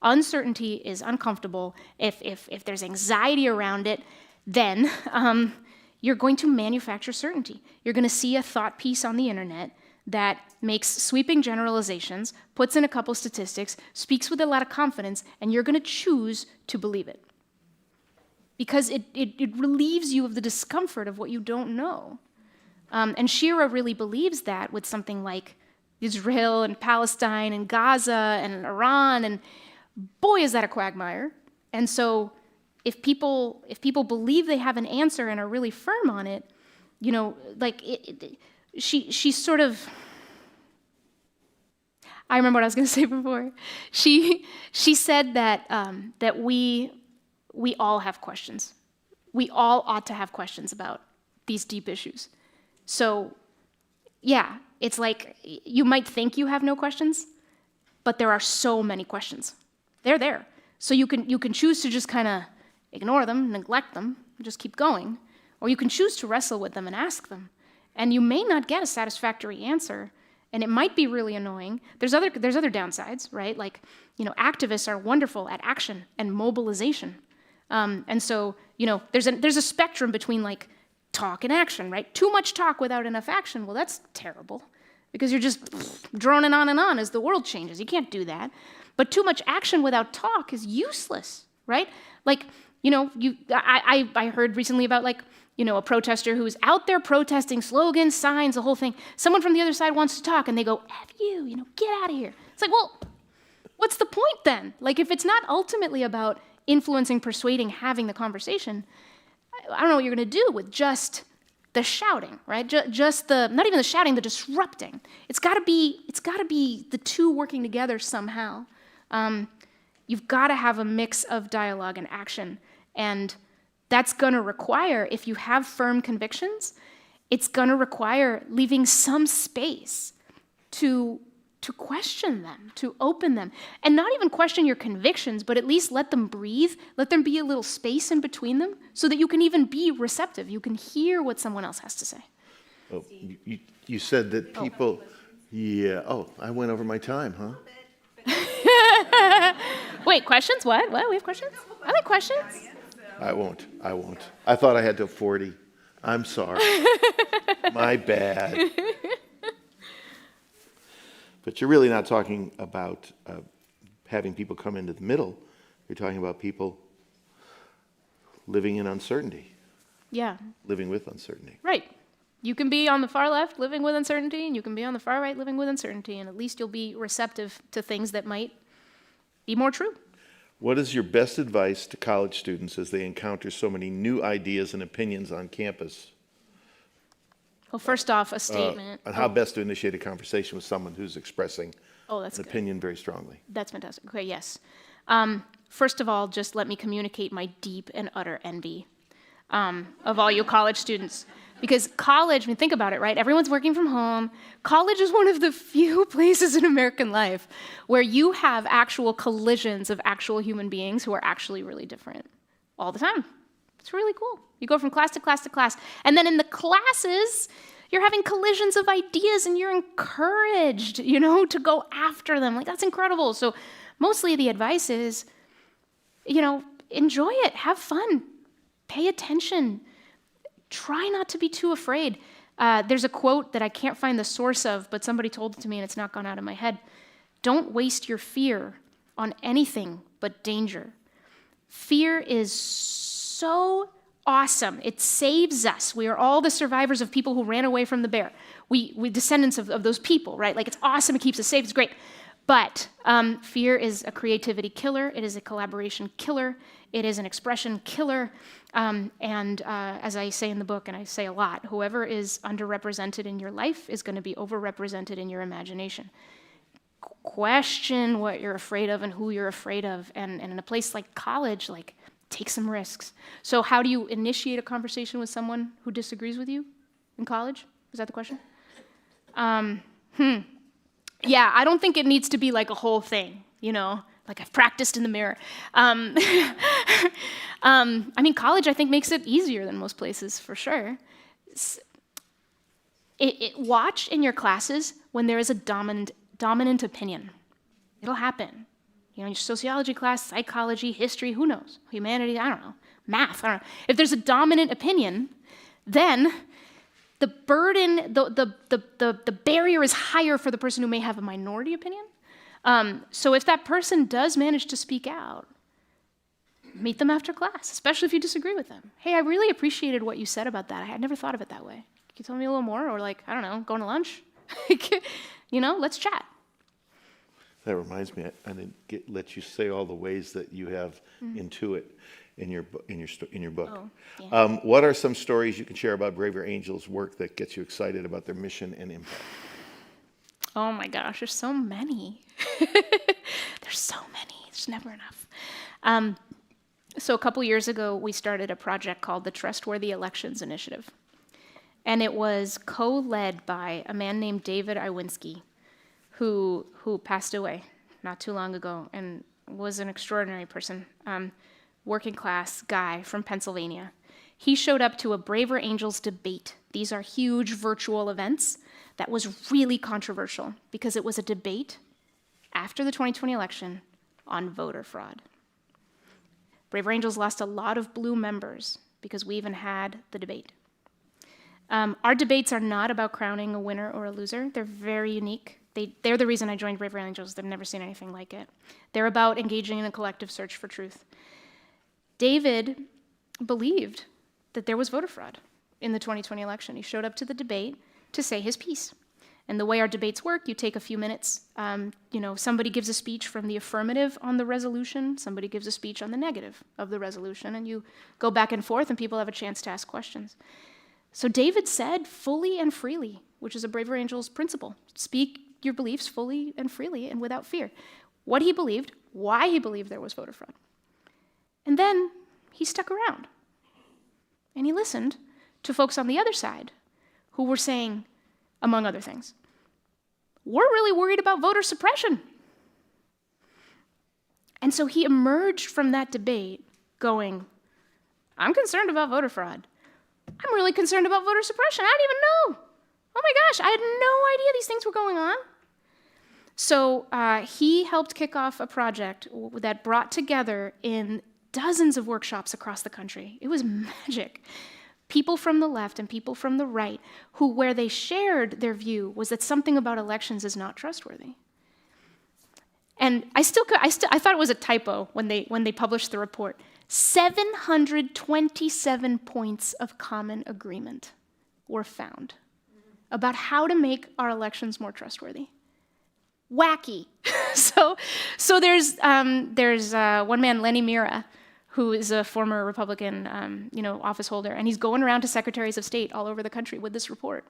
uncertainty is uncomfortable. If there's anxiety around it, then you're going to manufacture certainty. You're going to see a thought piece on the internet that makes sweeping generalizations, puts in a couple statistics, speaks with a lot of confidence, and you're going to choose to believe it. Because it relieves you of the discomfort of what you don't know. And Scher really believes that with something like Israel and Palestine and Gaza and Iran, and boy, is that a quagmire. And so if people believe they have an answer and are really firm on it, she sort of, I remember what I was going to say before. She said that we all have questions. We all ought to have questions about these deep issues. So, yeah, it's like you might think you have no questions, but there are so many questions. They're there. So you can choose to just kind of ignore them, neglect them, and just keep going, or you can choose to wrestle with them and ask them. And you may not get a satisfactory answer, and it might be really annoying. There's other downsides, right? Like, activists are wonderful at action and mobilization. And so, there's a spectrum between like talk and action, right? Too much talk without enough action, well, that's terrible because you're just droning on and on as the world changes. You can't do that. But too much action without talk is useless, right? Like, I heard recently about like, a protester who's out there protesting, slogans, signs, the whole thing. Someone from the other side wants to talk and they go, F you, get out of here. It's like, well, what's the point then? Like, if it's not ultimately about influencing, persuading, having the conversation, I don't know what you're going to do with just the shouting, right? Just the, not even the shouting, the disrupting. It's got to be the two working together somehow. You've got to have a mix of dialogue and action. And that's going to require, if you have firm convictions, it's going to require leaving some space to question them, to open them, and not even question your convictions, but at least let them breathe, let there be a little space in between them so that you can even be receptive. You can hear what someone else has to say. Oh, you said that people, I went over my time, huh? Wait, questions? What? We have questions? I like questions. I won't. I thought I had till 40. I'm sorry. My bad. But you're really not talking about having people come into the middle. You're talking about people living in uncertainty. Yeah. Living with uncertainty. Right. You can be on the far left living with uncertainty, and you can be on the far right living with uncertainty, and at least you'll be receptive to things that might be more true. What is your best advice to college students as they encounter so many new ideas and opinions on campus? Well, first off, a statement. On how best to initiate a conversation with someone who's expressing that's an good. opinion very strongly. That's fantastic. Okay, yes. First of all, just let me communicate my deep and utter envy of all you college students. Because college, think about it, right? Everyone's working from home. College is one of the few places in American life where you have actual collisions of actual human beings who are actually really different all the time. It's really cool. You go from class to class to class. And then in the classes, you're having collisions of ideas and you're encouraged, to go after them. Like, that's incredible. So mostly the advice is, enjoy it. Have fun. Pay attention. Try not to be too afraid. There's a quote that I can't find the source of, but somebody told it to me and it's not gone out of my head. Don't waste your fear on anything but danger. Fear is so awesome. It saves us. We are all the survivors of people who ran away from the bear. We descendants of those people, right? Like, it's awesome. It keeps us safe. It's great. But fear is a creativity killer. It is a collaboration killer. It is an expression killer. As I say in the book, and I say a lot, whoever is underrepresented in your life is going to be overrepresented in your imagination. Question what you're afraid of and who you're afraid of. And in a place like college, like, take some risks. So how do you initiate a conversation with someone who disagrees with you in college? Is that the question? Yeah, I don't think it needs to be like a whole thing, like I've practiced in the mirror. I mean, college, I think, makes it easier than most places, for sure. Watch in your classes when there is a dominant opinion. It'll happen. Your sociology class, psychology, history, who knows? Humanities, I don't know. Math, I don't know. If there's a dominant opinion, then the burden, the barrier is higher for the person who may have a minority opinion. So if that person does manage to speak out, meet them after class, especially if you disagree with them. Hey, I really appreciated what you said about that. I had never thought of it that way. Can you tell me a little more? Or like, I don't know, going to lunch? Let's chat. That reminds me, I didn't let you say all the ways that you have intuit in your book. Oh, yeah. What are some stories you can share about Braver Angels' work that gets you excited about their mission and impact? Oh my gosh, there's so many. There's so many. There's never enough. So a couple years ago, we started a project called the Trustworthy Elections Initiative. And it was co-led by a man named David Iwinski, who passed away not too long ago and was an extraordinary person, working class guy from Pennsylvania. He showed up to a Braver Angels debate. These are huge virtual events that was really controversial because it was a debate after the 2020 election on voter fraud. Braver Angels lost a lot of blue members because we even had the debate. Our debates are not about crowning a winner or a loser. They're very unique. They're the reason I joined Braver Angels. They've never seen anything like it. They're about engaging in a collective search for truth. David believed that there was voter fraud in the 2020 election. He showed up to the debate to say his piece. And the way our debates work, you take a few minutes. Somebody gives a speech from the affirmative on the resolution. Somebody gives a speech on the negative of the resolution. And you go back and forth, and people have a chance to ask questions. So David said fully and freely, which is a Braver Angels principle. Speak your beliefs fully and freely and without fear. What he believed, why he believed there was voter fraud. And then he stuck around. And he listened to folks on the other side who were saying, among other things, we're really worried about voter suppression. And so he emerged from that debate going, I'm concerned about voter fraud. I'm really concerned about voter suppression. I didn't even know. Oh my gosh, I had no idea these things were going on. So he helped kick off a project that brought together in dozens of workshops across the country. It was magic. People from the left and people from the right, where they shared their view was that something about elections is not trustworthy. And I thought it was a typo when they published the report. 727 points of common agreement were found about how to make our elections more trustworthy. Wacky. So there's one man, Lenny Mira, who is a former Republican, office holder, and he's going around to secretaries of state all over the country with this report,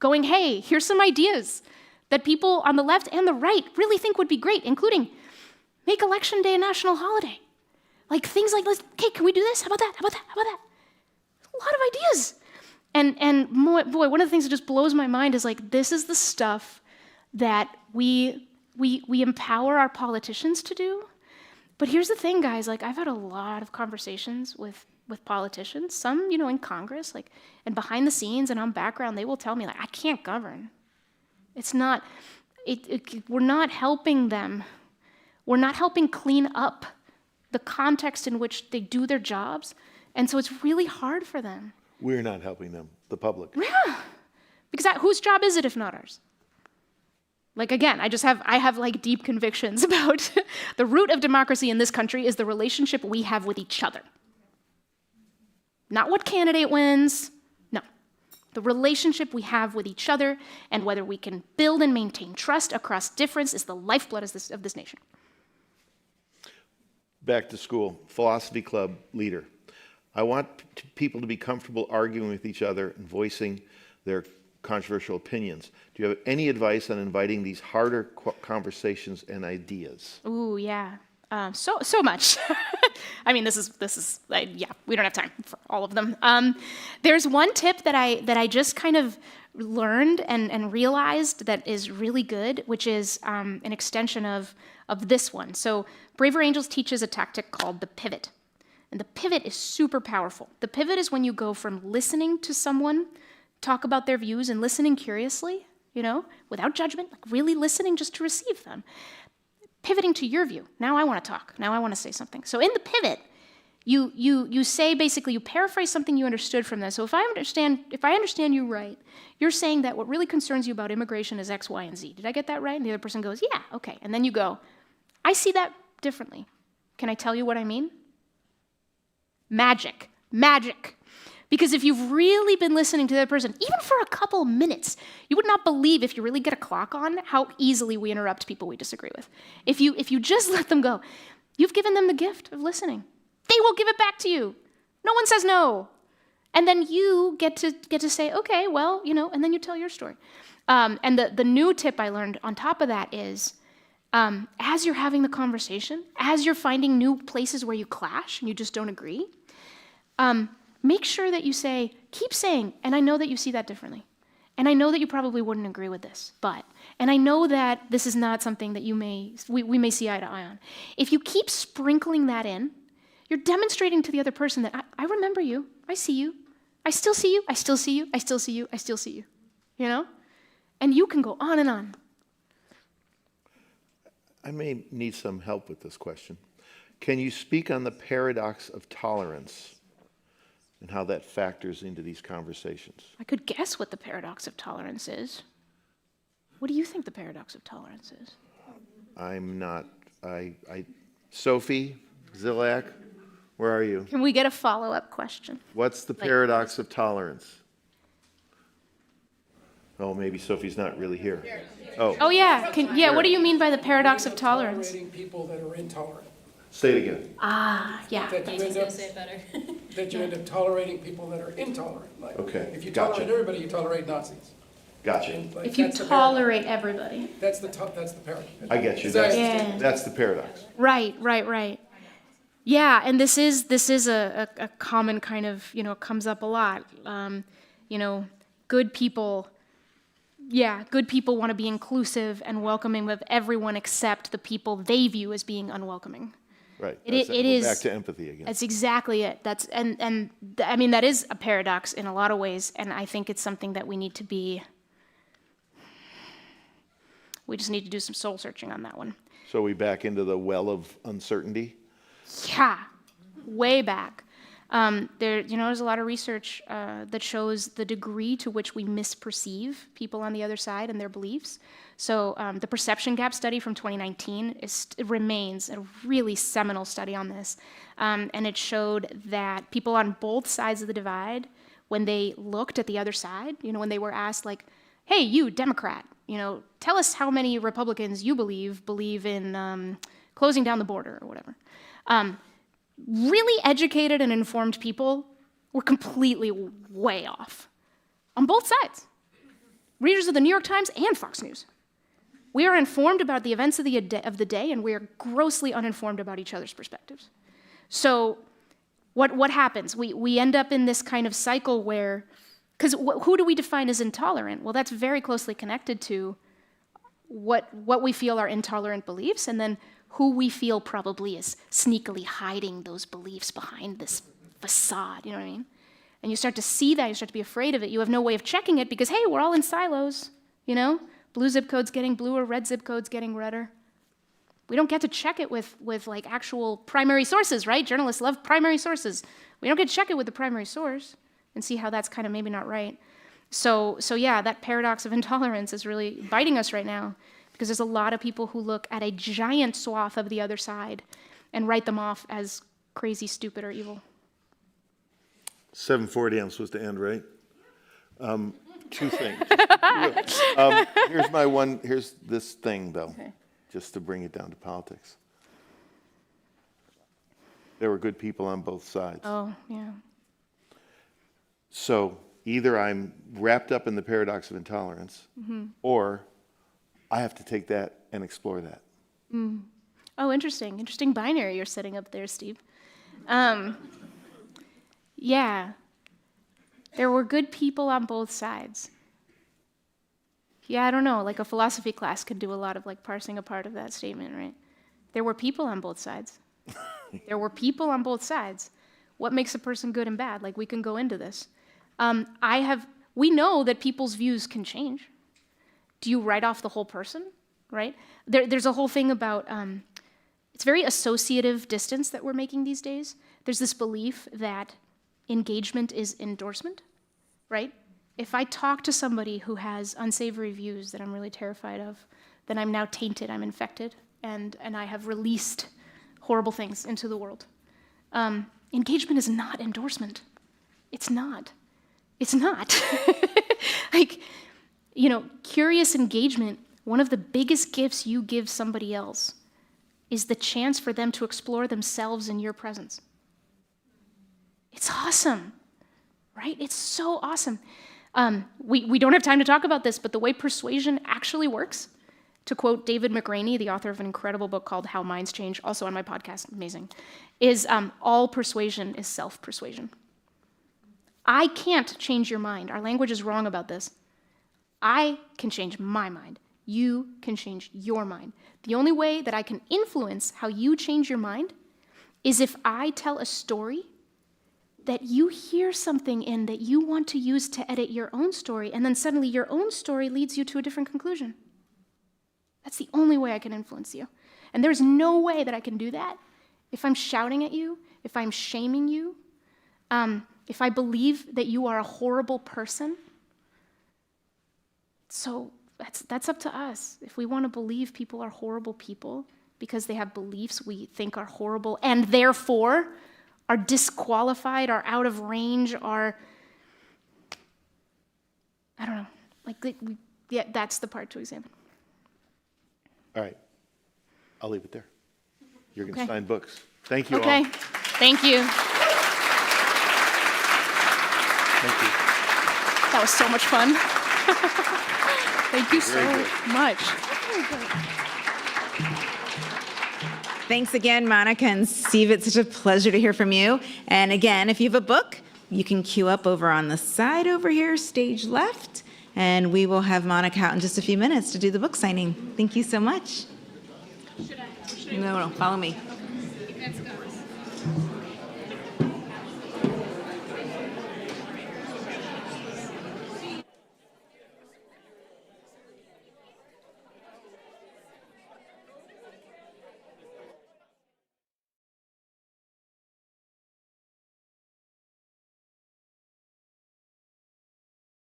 going, hey, here's some ideas that people on the left and the right really think would be great, including make Election Day a national holiday. Like things like, okay, can we do this? How about that? How about that? How about that? A lot of ideas. And boy, one of the things that just blows my mind is like, this is the stuff that we empower our politicians to do. But here's the thing, guys, like I've had a lot of conversations with politicians, some, in Congress, and behind the scenes and on background, they will tell me, I can't govern. It's not, we're not helping them. We're not helping clean up the context in which they do their jobs. And so it's really hard for them. We're not helping them, the public. Yeah, because whose job is it if not ours? Again, I have deep convictions about the root of democracy in this country is the relationship we have with each other. Not what candidate wins. No. The relationship we have with each other and whether we can build and maintain trust across difference is the lifeblood of this nation. Back to school, philosophy club leader. I want people to be comfortable arguing with each other and voicing their controversial opinions. Do you have any advice on inviting these harder conversations and ideas? Ooh, yeah. So much. I mean, this is yeah, we don't have time for all of them. There's one tip that I just kind of learned and realized that is really good, which is an extension of this one. So Braver Angels teaches a tactic called the pivot. And the pivot is super powerful. The pivot is when you go from listening to someone talk about their views and listening curiously, without judgment, like really listening just to receive them, pivoting to your view. Now I want to talk. Now I want to say something. So in the pivot, you say basically, you paraphrase something you understood from this. So if I understand you right, you're saying that what really concerns you about immigration is X, Y, and Z. Did I get that right? And the other person goes, yeah, okay. And then you go, I see that differently. Can I tell you what I mean? Magic. Because if you've really been listening to that person, even for a couple minutes, you would not believe, if you really get a clock on, how easily we interrupt people we disagree with. If you just let them go, you've given them the gift of listening. They will give it back to you. No one says no. And then you get to say, okay, well, and then you tell your story. And the new tip I learned on top of that is, as you're having the conversation, as you're finding new places where you clash and you just don't agree, make sure that you keep saying, and I know that you see that differently. And I know that you probably wouldn't agree with this, and I know that this is not something that we may see eye to eye on. If you keep sprinkling that in, you're demonstrating to the other person that I remember you, I see you, I still see you, I still see you, I still see you, I still see you, And you can go on and on. I may need some help with this question. Can you speak on the paradox of tolerance and how that factors into these conversations? I could guess what the paradox of tolerance is. What do you think the paradox of tolerance is? I'm not, Sophie, Zilak, where are you? Can we get a follow-up question? What's the paradox of tolerance? Oh, maybe Sophie's not really here. Oh yeah, what do you mean by the paradox of tolerance? Tolerating people that are intolerant. Say it again. Yeah. That you end up, that you end up tolerating people that are intolerant. Like, Okay, if you gotcha. tolerate everybody, you tolerate Nazis. Gotcha. And, like, If you that's the tolerate everybody. that's the paradox. I get you. Yeah. That's the paradox. Right. Yeah, and this is a common kind of, comes up a lot. Good people want to be inclusive and welcoming of everyone except the people they view as being unwelcoming. Right. It is back to empathy again. That's exactly it. I mean, that is a paradox in a lot of ways, and I think it's something that we just need to do some soul searching on that one. So we back into the well of uncertainty? Yeah, way back. There's a lot of research that shows the degree to which we misperceive people on the other side and their beliefs. So the perception gap study from 2019 remains a really seminal study on this. And it showed that people on both sides of the divide, when they looked at the other side, when they were asked like, hey, you, Democrat, tell us how many Republicans you believe in closing down the border or whatever. Really educated and informed people were completely way off on both sides. Readers of the New York Times and Fox News. We are informed about the events of the day, and we are grossly uninformed about each other's perspectives. So what happens? We end up in this kind of cycle where, because who do we define as intolerant? Well, that's very closely connected to what we feel are intolerant beliefs, and then who we feel probably is sneakily hiding those beliefs behind this facade, you know what I mean? And you start to see that, you start to be afraid of it. You have no way of checking it because, hey, we're all in silos, Blue zip code's getting bluer, red zip code's getting redder. We don't get to check it with like actual primary sources, right? Journalists love primary sources. We don't get to check it with the primary source and see how that's kind of maybe not right. So yeah, that paradox of intolerance is really biting us right now, because there's a lot of people who look at a giant swath of the other side and write them off as crazy, stupid, or evil. 7:40, I'm supposed to end, right? Two things. Here's this thing, though, just to bring it down to politics. There were good people on both sides. Oh, yeah. So either I'm wrapped up in the paradox of intolerance, or I have to take that and explore that. Oh, interesting. Interesting binary you're setting up there, Steve. Yeah. There were good people on both sides. Yeah, I don't know. Like a philosophy class could do a lot of like parsing apart of that statement, right? There were people on both sides. There were people on both sides. What makes a person good and bad? Like we can go into this. We know that people's views can change. Do you write off the whole person, right? There's a whole thing about, it's very associative distance that we're making these days. There's this belief that engagement is endorsement, right? If I talk to somebody who has unsavory views that I'm really terrified of, then I'm now tainted, I'm infected, and I have released horrible things into the world. Engagement is not endorsement. It's not. It's not. Like, you know, curious engagement, one of the biggest gifts you give somebody else is the chance for them to explore themselves in your presence. It's awesome, right? It's so awesome. We don't have time to talk about this, but the way persuasion actually works, to quote David McRaney, the author of an incredible book called How Minds Change, also on my podcast, amazing, is all persuasion is self-persuasion. I can't change your mind. Our language is wrong about this. I can change my mind. You can change your mind. The only way that I can influence how you change your mind is if I tell a story that you hear something in that you want to use to edit your own story, and then suddenly your own story leads you to a different conclusion. That's the only way I can influence you. And there's no way that I can do that if I'm shouting at you, if I'm shaming you, if I believe that you are a horrible person. So that's up to us. If we want to believe people are horrible people because they have beliefs we think are horrible and therefore are disqualified, are out of range, are, I don't know, yeah, that's the part to examine. All right. I'll leave it there. You're going to Okay. sign books. Thank you all. Okay, thank you. Thank you. That was so much fun. Thank you so Very good. much. Thanks again, Monica and Steve. It's such a pleasure to hear from you. And again, if you have a book, you can queue up over on the side over here, stage left, and we will have Monica out in just a few minutes to do the book signing. Thank you so much. No, follow me.